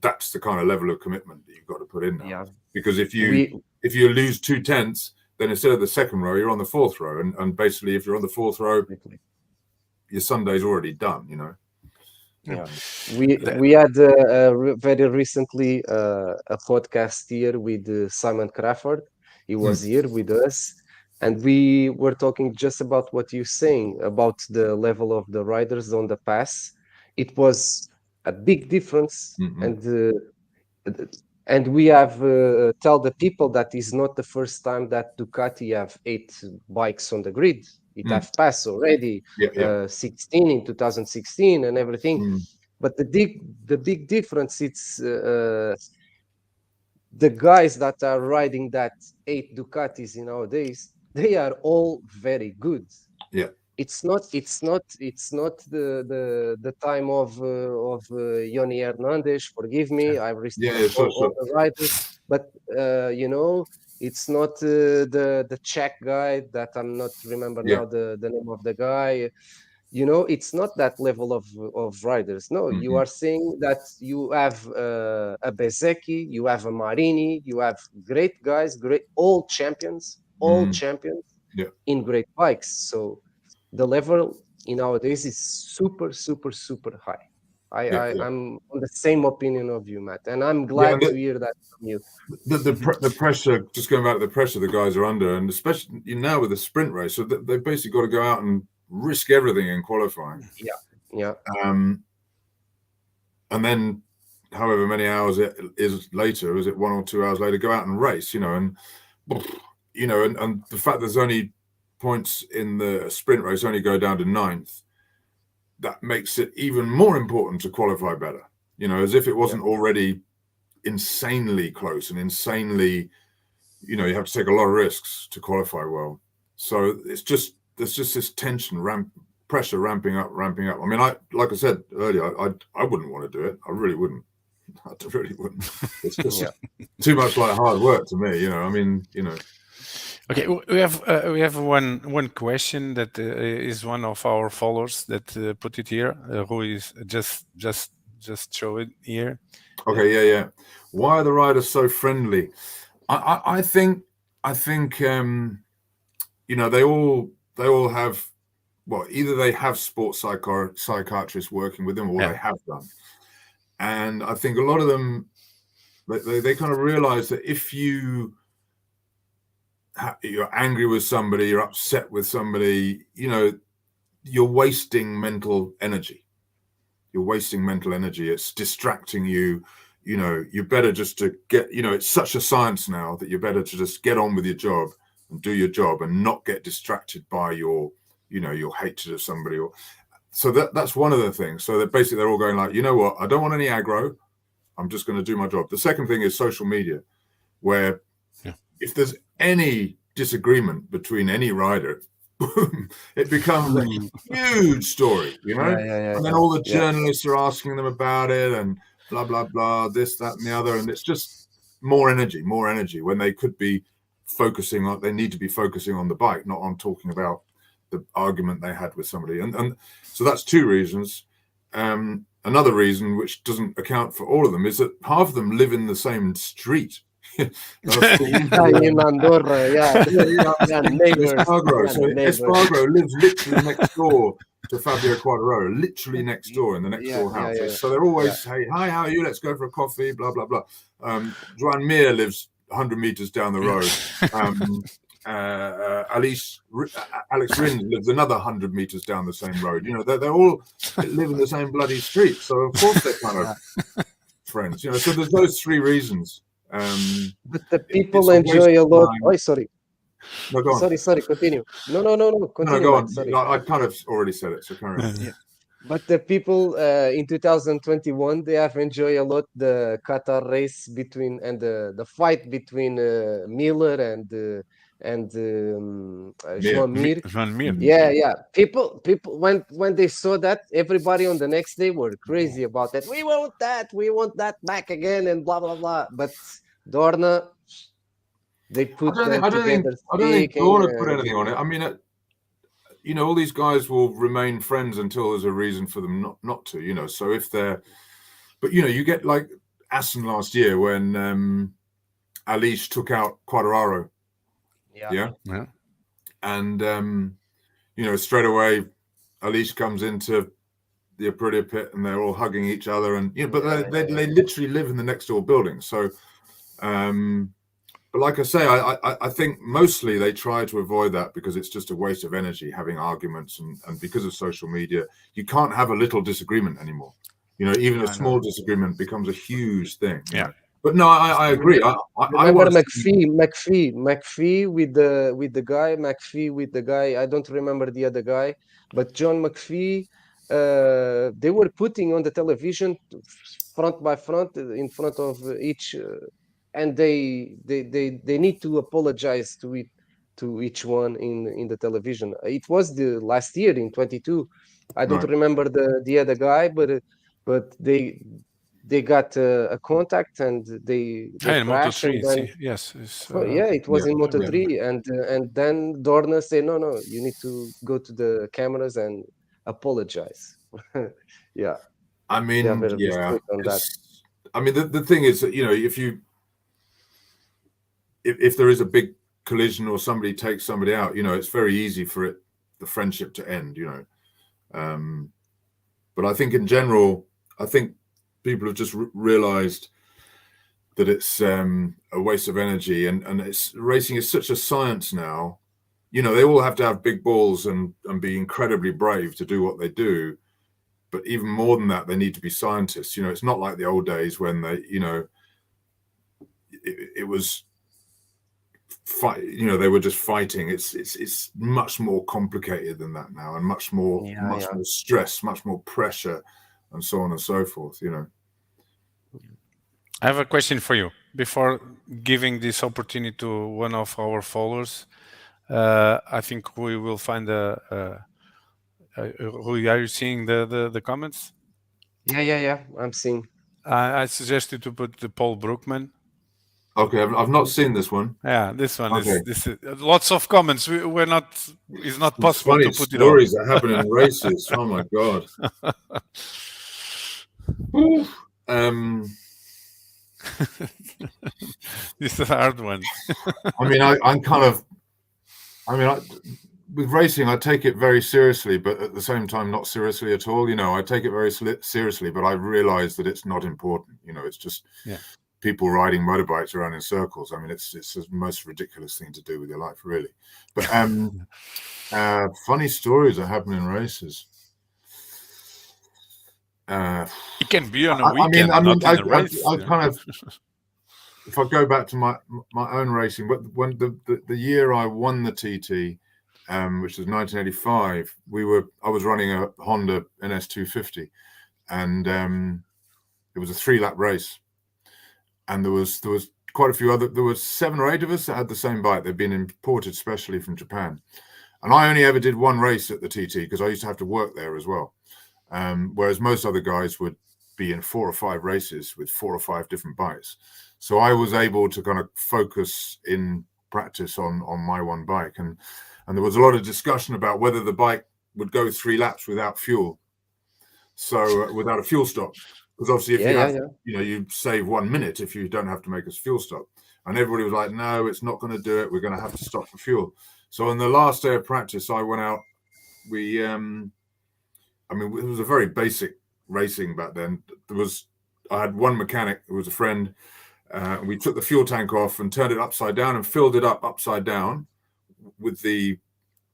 That's the kind of level of commitment that you've got to put in now. Yeah. Because if you lose 2 tenths, then instead of the second row, you're on the fourth row. And basically, if you're on the fourth row, your Sunday's already done, you know. Yeah, we had very recently a podcast here with Simon Crawford. He was here with us, and we were talking just about what you're saying about the level of the riders on the pass. It was a big difference, and we have tell the people that is not the first time that Ducati have 8 bikes on the grid. It have passed already, 16 in 2016 and everything. But the big difference, it's the guys that are riding that 8 Ducatis nowadays, they are all very good. Yeah. It's not the time of Yoni Hernandez. Forgive me, I respect all the riders, but you know, it's not the Czech guy that I'm not remember now the name of the guy. You know, it's not that level of riders. No, you are saying that you have a Bezecchi, you have a Marini, you have great guys, great all champions in great bikes. So the level in nowadays is super high. I'm on the same opinion of you, Matt, and I'm glad to hear that from you. The pressure, just going back to the pressure the guys are under, and especially now with the sprint race, so they've basically got to go out and risk everything in qualifying. Yeah. And then, however many hours it is later, is it 1 or 2 hours later, go out and race, you know, and the fact there's only points in the sprint race only go down to 9th, that makes it even more important to qualify better, you know, as if it wasn't already insanely close and insanely, you know, you have to take a lot of risks to qualify well. So there's just this tension, pressure ramping up. I mean, like I said earlier, I wouldn't want to do it. I really wouldn't. It's just too much like hard work to me, you know. I mean, you know. Okay, we have one question that is one of our followers that put it here, who is just show it here. Okay, yeah. Why are the riders so friendly? I think you know, they all have, well, either they have sports psychiatrists working with them, or they have done. And I think a lot of them, they kind of realize that if you're angry with somebody, you're upset with somebody, you know, you're wasting mental energy. It's distracting you. You know, you're better just to get, you know, it's such a science now that you're better to just get on with your job and do your job and not get distracted by your, you know, your hatred of somebody. So that's one of the things. So that basically they're all going like, you know what, I don't want any aggro. I'm just going to do my job. The second thing is social media, where if there's any disagreement between any rider, boom, it becomes a huge story, you know? And then all the journalists are asking them about it and blah, blah, blah, this, that, and the other. And it's just more energy when they could be focusing on, they need to be focusing on the bike, not on talking about the argument they had with somebody. And so that's 2 reasons. Another reason, which doesn't account for all of them, is that half of them live in the same street. In Andorra, neighbors. Espargaro. So Espargaro lives literally next door to Fabio Quartararo, literally next door in the next door house. So they're always, hey, hi, how are you? Let's go for a coffee, blah, blah, blah. Joan Mir lives 100 meters down the road. Alex Rins lives another 100 meters down the same road. You know, they all live in the same bloody street. So of course they're kind of friends. You know, so there's those three reasons. But the people enjoy a lot. Oh, sorry. No, go on. Sorry. Continue. No. Continue. No, go on. Sorry. I kind of already said it, so carry on. Yeah. But the people in 2021, they have enjoyed a lot the Qatar race between and the fight between Miller and Joan Mir. Yeah. People when they saw that, everybody on the next day were crazy about that. We want that back again, and blah blah blah. But Dorna, they put I don't think Dorna put anything on it. I mean, you know, all these guys will remain friends until there's a reason for them not to. You know, so if they're, but you know, you get like Assen last year when Alish took out Quartararo. Yeah. And you know, straight away Alish comes into the Aprilia pit and they're all hugging each other, and you know, but they literally live in the next door building. So but like I say, I think mostly they try to avoid that because it's just a waste of energy having arguments, and because of social media, you can't have a little disagreement anymore. You know, even a small disagreement becomes a huge thing. Yeah. But no, I agree. I remember McPhee with the guy. I don't remember the other guy, but John McPhee. They were putting on the television front by front in front of each, and they need to apologize to each one in the television. It was the last year in 22. I don't remember the other guy, but they got a contact and they crashed. Moto3, yes. It was in Moto3, and then Dorna said, no, you need to go to the cameras and apologize. Yeah. I mean, I mean, the thing is that, you know, if there is a big collision or somebody takes somebody out, you know, it's very easy for the friendship to end, you know. But I think in general, people have just realized that it's a waste of energy, and racing is such a science now. You know, they all have to have big balls and be incredibly brave to do what they do. But even more than that, they need to be scientists. You know, it's not like the old days when they, you know, it was fight. You know, they were just fighting. It's much more complicated than that now, and much more stress, much more pressure, and so on and so forth. You know. I have a question for you before giving this opportunity to one of our followers. I think we will find Rui, are you seeing the comments? Yeah. I'm seeing. I suggest you to put the Paul Brookman. Okay, I've not seen this one. Yeah, this one is lots of comments. We're not. It's not possible funny to put it on. Stories that happen in races. Oh my god. This is a hard one. I mean, with racing, I take it very seriously, but at the same time, not seriously at all. You know, I take it very seriously, but I realize that it's not important. You know, it's just people riding motorbikes around in circles. I mean, it's the most ridiculous thing to do with your life, really. But funny stories that happen in races. It can be on a weekend, not in a race. I kind of, if I go back to my own racing, but when the year I won the TT, which was 1985, I was running a Honda NS250, and it was a 3-lap race, and there was quite a few other. There were 7 or 8 of us that had the same bike. They'd been imported specially from Japan, and I only ever did one race at the TT because I used to have to work there as well. Whereas most other guys would be in 4 or 5 races with 4 or 5 different bikes. So I was able to kind of focus in practice on my one bike. And there was a lot of discussion about whether the bike would go 3 laps without fuel. So without a fuel stop, because obviously if you have, you know, you save 1 minute if you don't have to make a fuel stop. And everybody was like, no, it's not going to do it. We're going to have to stop for fuel. So on the last day of practice, I went out. It was a very basic racing back then. I had one mechanic who was a friend. We took the fuel tank off and turned it upside down and filled it up upside down with the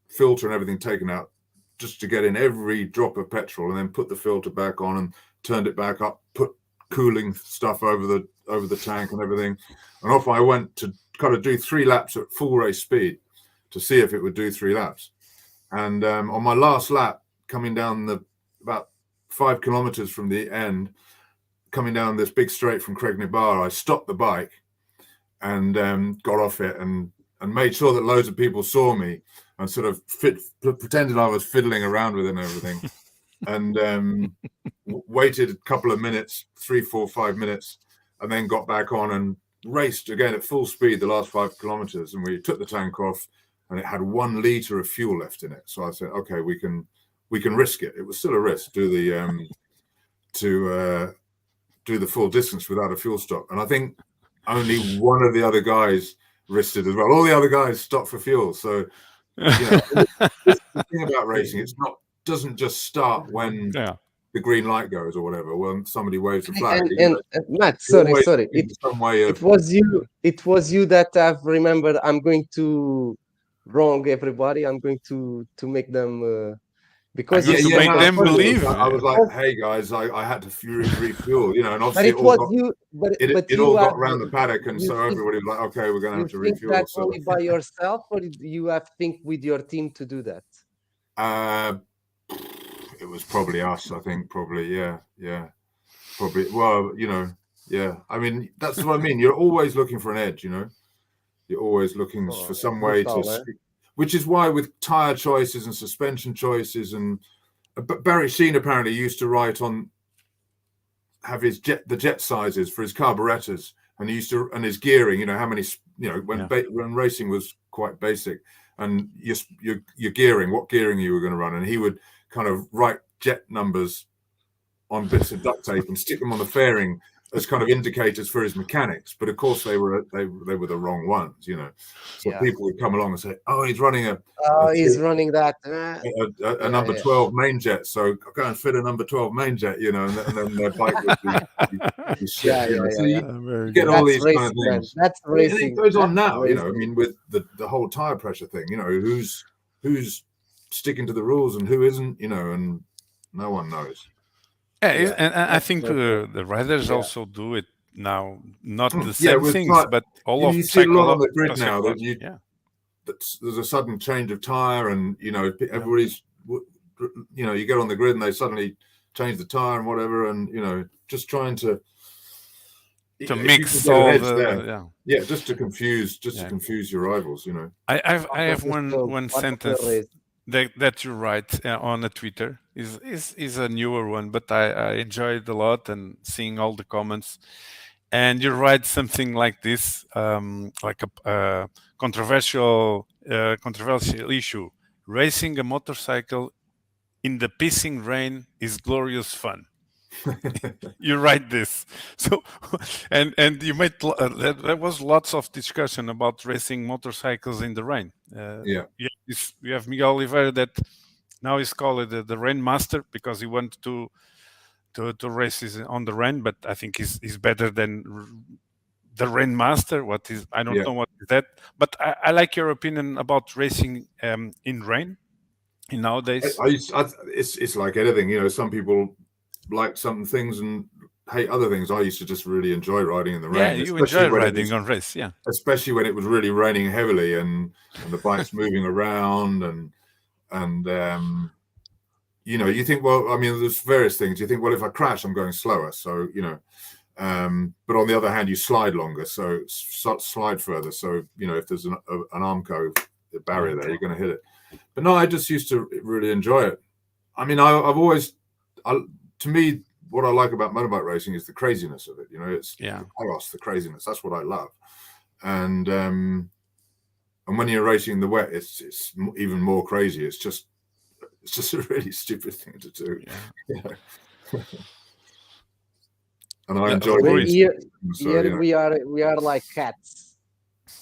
filter and everything taken out, just to get in every drop of petrol, and then put the filter back on and turned it back up, put cooling stuff over the tank and everything. And off I went to kind of do 3 laps at full race speed to see if it would do 3 laps. And on my last lap, coming down about 5 kilometers from the end, coming down this big straight from Cregny Bar, I stopped the bike and got off it and made sure that loads of people saw me and sort of pretended I was fiddling around with it and everything. And waited a couple of minutes, 3, 4, 5 minutes, and then got back on and raced again at full speed the last 5 kilometers. And we took the tank off, and it had 1 liter of fuel left in it. So I said, okay, we can risk it. It was still a risk, do the full distance without a fuel stop. And I think only one of the other guys risked it as well. All the other guys stopped for fuel. So, this is the thing about racing. Doesn't just start when the green light goes or whatever, when somebody waves a flag. And Matt, sorry. It was you that I've remembered. I'm going to wrong everybody. I'm going to make them because make them believe. I was like, hey guys, I had to refuel, and obviously but it was you. But it all got around the paddock, and so everybody was like, okay, we're going to have to refuel. That only by yourself, or you have to think with your team to do that? It was probably us, I think. Probably, yeah. Probably. Well, yeah. I mean, that's what I mean. You're always looking for an edge, You're always looking for some way to. Which is why with tire choices and suspension choices, and Barry Sheen apparently used to have the jet sizes for his carburetors, and he used to, and his gearing. How many, when racing was quite basic, and your gearing, what gearing you were going to run, and he would kind of write jet numbers on bits of duct tape and stick them on the fairing as kind of indicators for his mechanics. But of course they were the wrong ones, So people would come along and say, "Oh, he's running running that a number 12 main jet, so go and fit a number 12 main jet," and then their bike would be shit. So you get all these kind of things. That's racing. It goes on now, I mean, with the whole tire pressure thing, who's sticking to the rules and who isn't, and no one knows. Yeah, and I think the riders also do it now. Not the same things, but all of you see a lot on the grid now that there's a sudden change of tire, and everybody's you get on the grid and they suddenly change the tire and whatever, and just trying to mix all the just to confuse your rivals. I have one sentence that you write on a Twitter is a newer one, but I enjoyed a lot and seeing all the comments. And you write something like this, like a controversial issue: racing a motorcycle in the pissing rain is glorious fun. You write this, so and you made there was lots of discussion about racing motorcycles in the rain. You have Miguel Oliveira that now is called the Rain Master because he wanted to race on the rain, but I think he's better than the Rain Master. What is, I don't know what is that, but I like your opinion about racing in rain nowadays. It's like anything, some people like some things and hate other things. I used to just really enjoy riding in the rain. Yeah, you enjoy riding on race, especially when it was really raining heavily and the bike's moving around and you think, well, I mean, there's various things. You think, well, if I crash, I'm going slower, so but on the other hand, you slide longer, so slide further. So if there's an Armco barrier there, you're going to hit it. But no, I just used to really enjoy it. I mean, to me, what I like about motorbike racing is the craziness of it. It's the chaos, the craziness. That's what I love. And when you're racing in the wet, it's even more crazy. It's just a really stupid thing to do. And I enjoy it. Here we are like cats.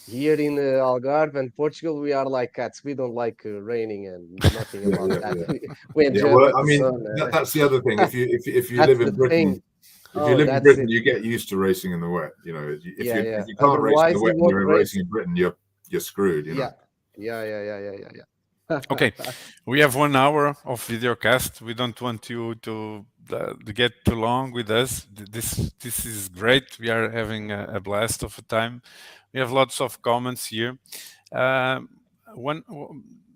Here in Algarve and Portugal, we are like cats. We don't like raining and nothing about that. We enjoy Well, about I the mean, sun. that's the other thing. If you That's live the in Britain, thing. if you Oh, live in that's Britain, it. you get used to racing in the wet. You know, if Yeah, yeah. you can't race in the Otherwise, you wet and won't you're race. racing in Britain, you're screwed. You know. Yeah. Okay, we have 1 hour of videocast. We don't want you to get too long with us. This is great. We are having a blast of a time. We have lots of comments here.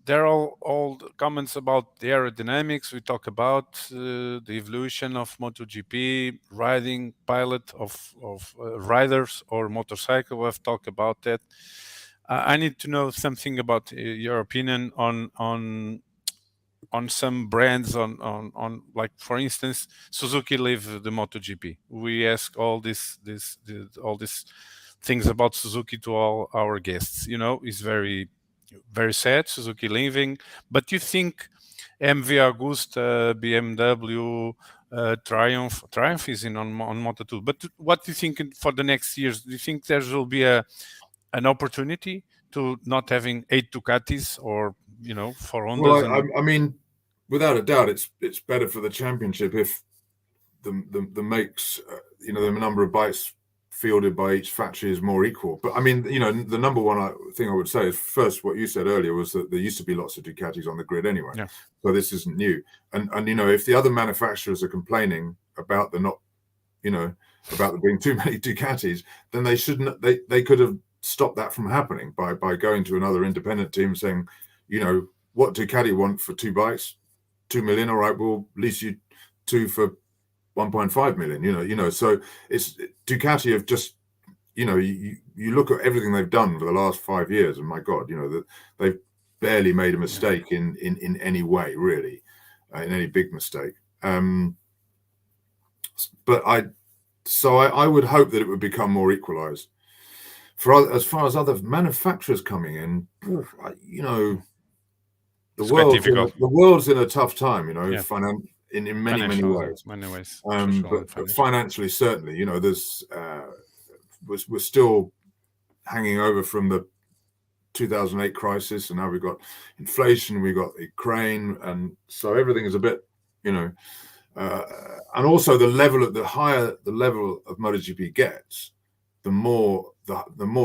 They're all comments about the aerodynamics. We talk about the evolution of MotoGP, riding, pilot of riders or motorcycle. We've talked about that. I need to know something about your opinion on some brands on like, for instance, Suzuki leave the MotoGP. We ask all these things about Suzuki to all our guests. You know, it's very sad, Suzuki leaving. But you think MV Agusta, BMW, Triumph is in on Moto2. But what do you think for the next years? Do you think there will be an opportunity to not having 8 Ducatis or, you know, 4 Hondas? Well, I mean, without a doubt, it's better for the championship if the makes, you know, the number of bikes fielded by each factory is more equal. But I mean, you know, the number one thing I would say is, first, what you said earlier was that there used to be lots of Ducatis on the grid anyway. Yeah. So this isn't new. And you know, if the other manufacturers are complaining about about there being too many Ducatis, then they shouldn't. They could have stopped that from happening by going to another independent team saying, you know, what Ducati want for 2 bikes, 2 million. All right, we'll lease you 2 for 1.5 million. You know. So it's Ducati have just, you know, you look at everything they've done for the last 5 years, and my God, you know, that they've barely made a mistake in any way, really, in any big mistake. But I would hope that it would become more equalized. As far as other manufacturers coming in, you know, the world's in a tough time, you know, in many ways. But financially, certainly, you know, there's we're still hanging over from the 2008 crisis, and now we've got inflation, we've got Ukraine, and so everything is a bit, you know, and also the higher the level of MotoGP gets, the more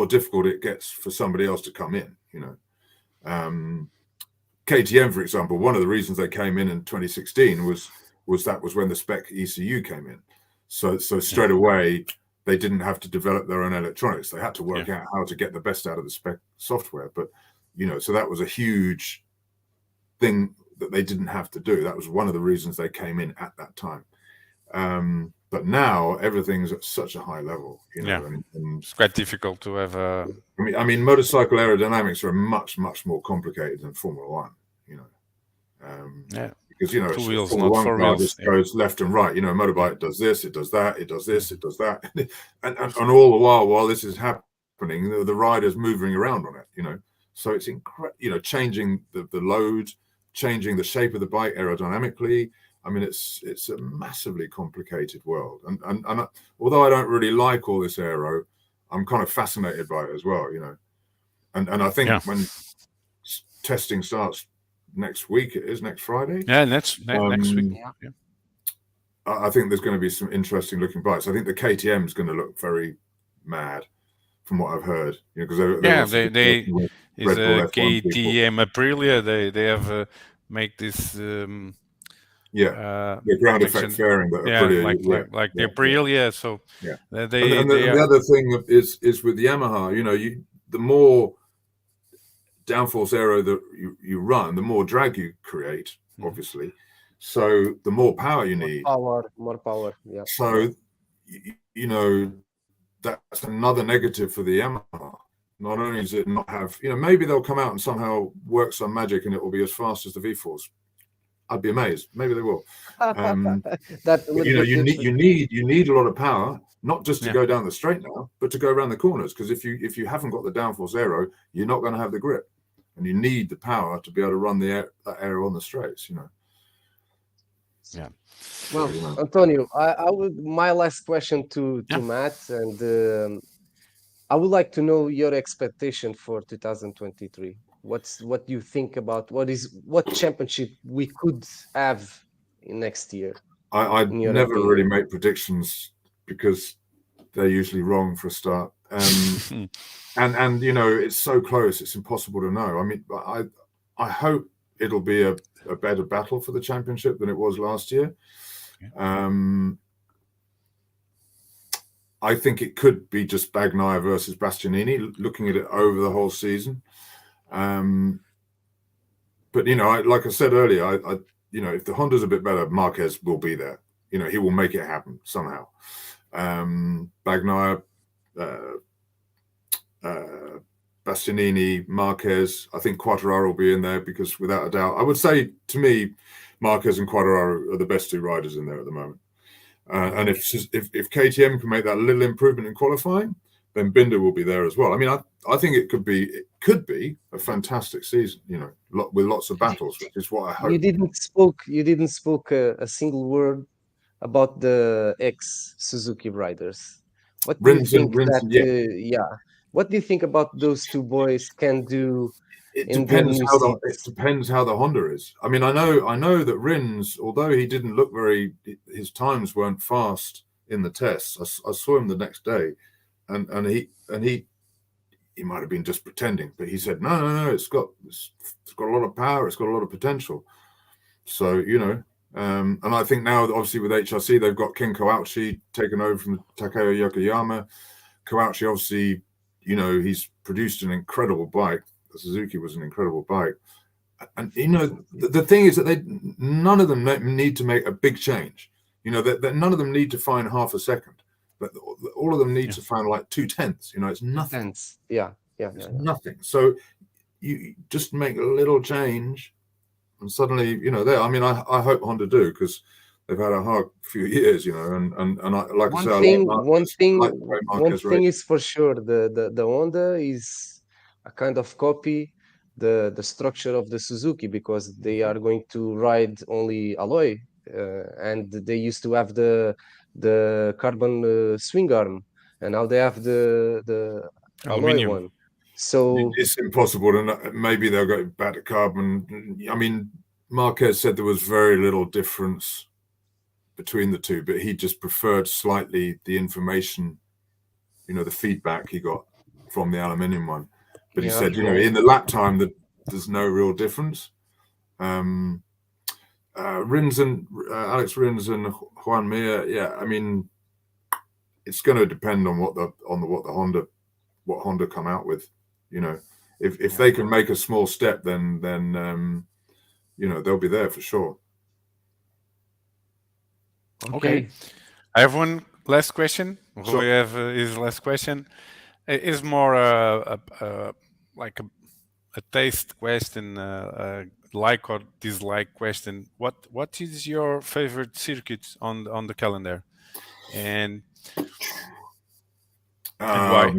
difficult it gets for somebody else to come in, you know. KTM, for example, one of the reasons they came in 2016 was when the spec ECU came in. So straight away they didn't have to develop their own electronics. They had to work out how to get the best out of the spec software. But, you know, so that was a huge thing that they didn't have to do. That was one of the reasons they came in at that time. But now everything's at such a high level, you know. And it's quite difficult to have a. I mean, motorcycle aerodynamics are much more complicated than Formula One, you know. Because, you know, 2 wheels, Formula not 4 One car wheels. just goes left and right. You know, a motorbike does this, it does that, it does this, it does that, and all the while this is happening, the rider's moving around on it, you know. So it's you know, changing the load, changing the shape of the bike aerodynamically. I mean, it's a massively complicated world, and although I don't really like all this aero, I'm kind of fascinated by it as well, you know. And I think when testing starts next week, it is next Friday. Yeah, next week. Yeah. I think there's going to be some interesting looking bikes. I think the KTM is going to look very mad, from what I've heard. You know, because they is a KTM Aprilia. They have make this. The ground effect fairing that Aprilia, like the Aprilia. So the other thing is with Yamaha, you know, the more downforce aero that you run, the more drag you create, obviously. So the more power you need. More power. Yeah. So you know, that's another negative for the Yamaha. Not only does it not have, you know, maybe they'll come out and somehow work some magic and it will be as fast as the V4s. I'd be amazed. Maybe they will. You know, you need a lot of power, not just to go down the straight now, but to go around the corners. Because if you haven't got the downforce aero, you're not going to have the grip, and you need the power to be able to run that aero on the straights. You know. Yeah. Well, Antonio, I would my last question to Matt, and I would like to know your expectation for 2023. What do you think about what championship we could have in next year? I In your never opinion, really make predictions because they're usually wrong for a start. And you know, it's so close, it's impossible to know. I mean, I hope it'll be a better battle for the championship than it was last year. I think it could be just Bagnaia versus Bastianini, looking at it over the whole season. But you know, like I said earlier, I you know, if the Honda's a bit better, Marquez will be there. You know, he will make it happen somehow. Bagnaia, Bastianini, Marquez. I think Quartararo will be in there because, without a doubt, I would say to me, Marquez and Quartararo are the best two riders in there at the moment. And if KTM can make that little improvement in qualifying, then Binder will be there as well. I mean, I think it could be a fantastic season. You know, with lots of battles, which is what I hope. you didn't spoke a single word about the ex Suzuki riders. What do you think what do you think about those two boys can do in their new seats? It depends how the Honda is. I mean, I know that Rins, although he didn't look his times weren't fast in the tests. I saw him the next day, and he might have been just pretending, but he said no, it's got a lot of power, it's got a lot of potential. So you know, and I think now obviously with HRC they've got Ken Kawauchi taken over from Takeo Yokoyama. Kawauchi obviously, you know, he's produced an incredible bike. The Suzuki was an incredible bike. And, you know, the thing is that none of them need to make a big change. You know, that none of them need to find half a second. But all of them need to find like 2/10. You know, it's nothing. It's nothing. So you just make a little change and suddenly, you know, there. I mean, I hope Honda do, because they've had a hard few years, you know, and I, like I say, one thing is for sure, the Honda is a kind of copy the structure of the Suzuki, because they are going to ride only alloy, and they used to have the carbon swing arm, and now they have the alloy one. So it's impossible to know. Maybe they'll go back to carbon. I mean, Marquez said there was very little difference between the two, but he just preferred slightly the information, you know, the feedback he got from the aluminium one. But he said, you know, in the lap time that there's no real difference. Rins and Alex Rins and Juan Mir, I mean, it's going to depend on what Honda come out with. You know, if they can make a small step, then you know, they'll be there for sure. Okay. I have one last question. Sure. We have his last question. It is more like a taste question, like or dislike question. What is your favorite circuit on the calendar, and why?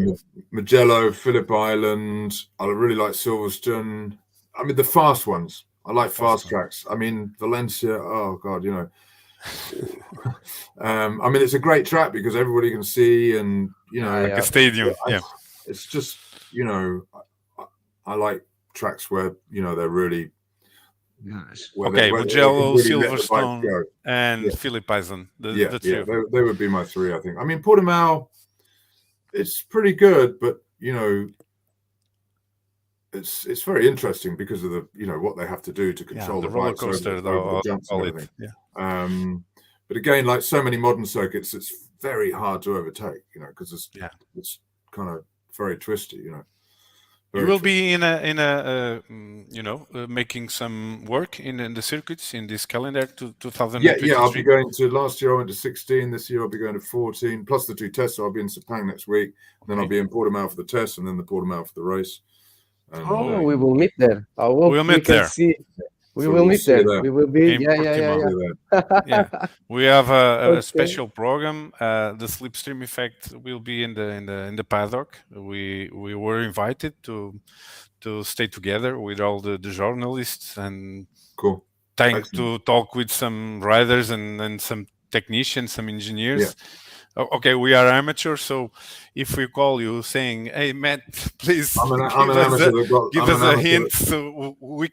Mugello, Phillip Island. I really like Silverstone. I mean, the fast ones. I like fast tracks. I mean, Valencia. Oh God, you know. I mean, it's a great track because everybody can see, and you know, like a stadium. It's just, you know, I like tracks where, you know, they're really. Mugello, Silverstone, and Phillip Island. The two. They would be my three, I think. I mean, Portimao, it's pretty good, but you know, it's very interesting because of the, you know, what they have to do to control the roller coaster, over the jumps and everything. But again, like so many modern circuits, it's very hard to overtake, you know, because it's kind of very twisty, you know. You will be in a you know, making some work in the circuits in this calendar to 2023. Yeah, I'll be going to. Last year I went to 16. This year I'll be going to 14 plus the two tests. So I'll be in Sepang next week, and then I'll be in Portimao for the test, and then the Portimao for the race. And, we will meet there. I hope we'll meet there. We will meet there. We will be. Yeah. We have a special program. The Slipstream Effect will be in the paddock. We were invited to stay together with all the journalists and to talk with some riders and some technicians, some engineers. Okay, we are amateurs, so if we call you saying, "Hey, Matt, please I'm an give amateur that got. give I'm us an a amateur. hint, so we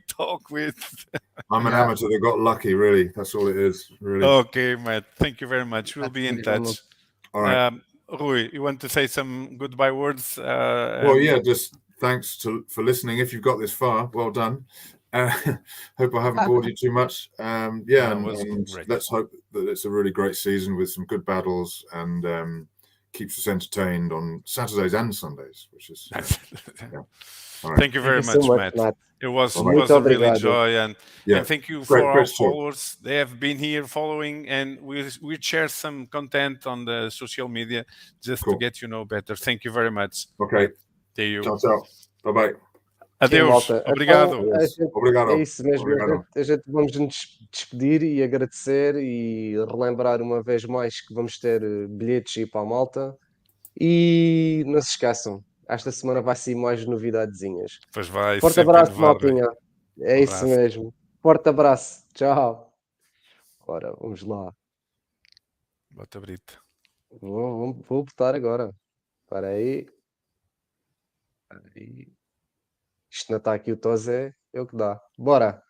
talk with." I'm an Yeah. amateur that got lucky. Really, that's all it is. Really. Okay, Matt. Thank you very much. We'll be in touch. All right. Rui, you want to say some goodbye words? Well, yeah, just thanks for listening. If you've got this far, well done. Hope I haven't bored you too much. Yeah, No, and great. let's hope that it's a really great season with some good battles and keeps us entertained on Saturdays and Sundays, which is yeah. All right. Thank you very so much, Matt. Matt. It was Muito a really obrigado. joy, and thank you for great our talk. followers. They have been here following, and we share some content on the social media just to get you know better. Thank you very much. Ok. See you. Tchau, tchau. Bye bye. Adeus. Malta. Obrigado. Então, Obrigado. é isso mesmo. Obrigado. A gente vamos nos despedir e agradecer e relembrar uma vez mais que vamos ter bilhetes aí para a malta. E não se esqueçam, esta semana vai sair mais novidadezinhas. Pois vai, Forte sempre abraço, inovar. maltinha. É isso mesmo. Forte abraço. Tchau. Ora, vamos lá. Bota brita. Vou botar agora. Espera aí. Isto não está aqui o Tozé, é o que dá. Bora.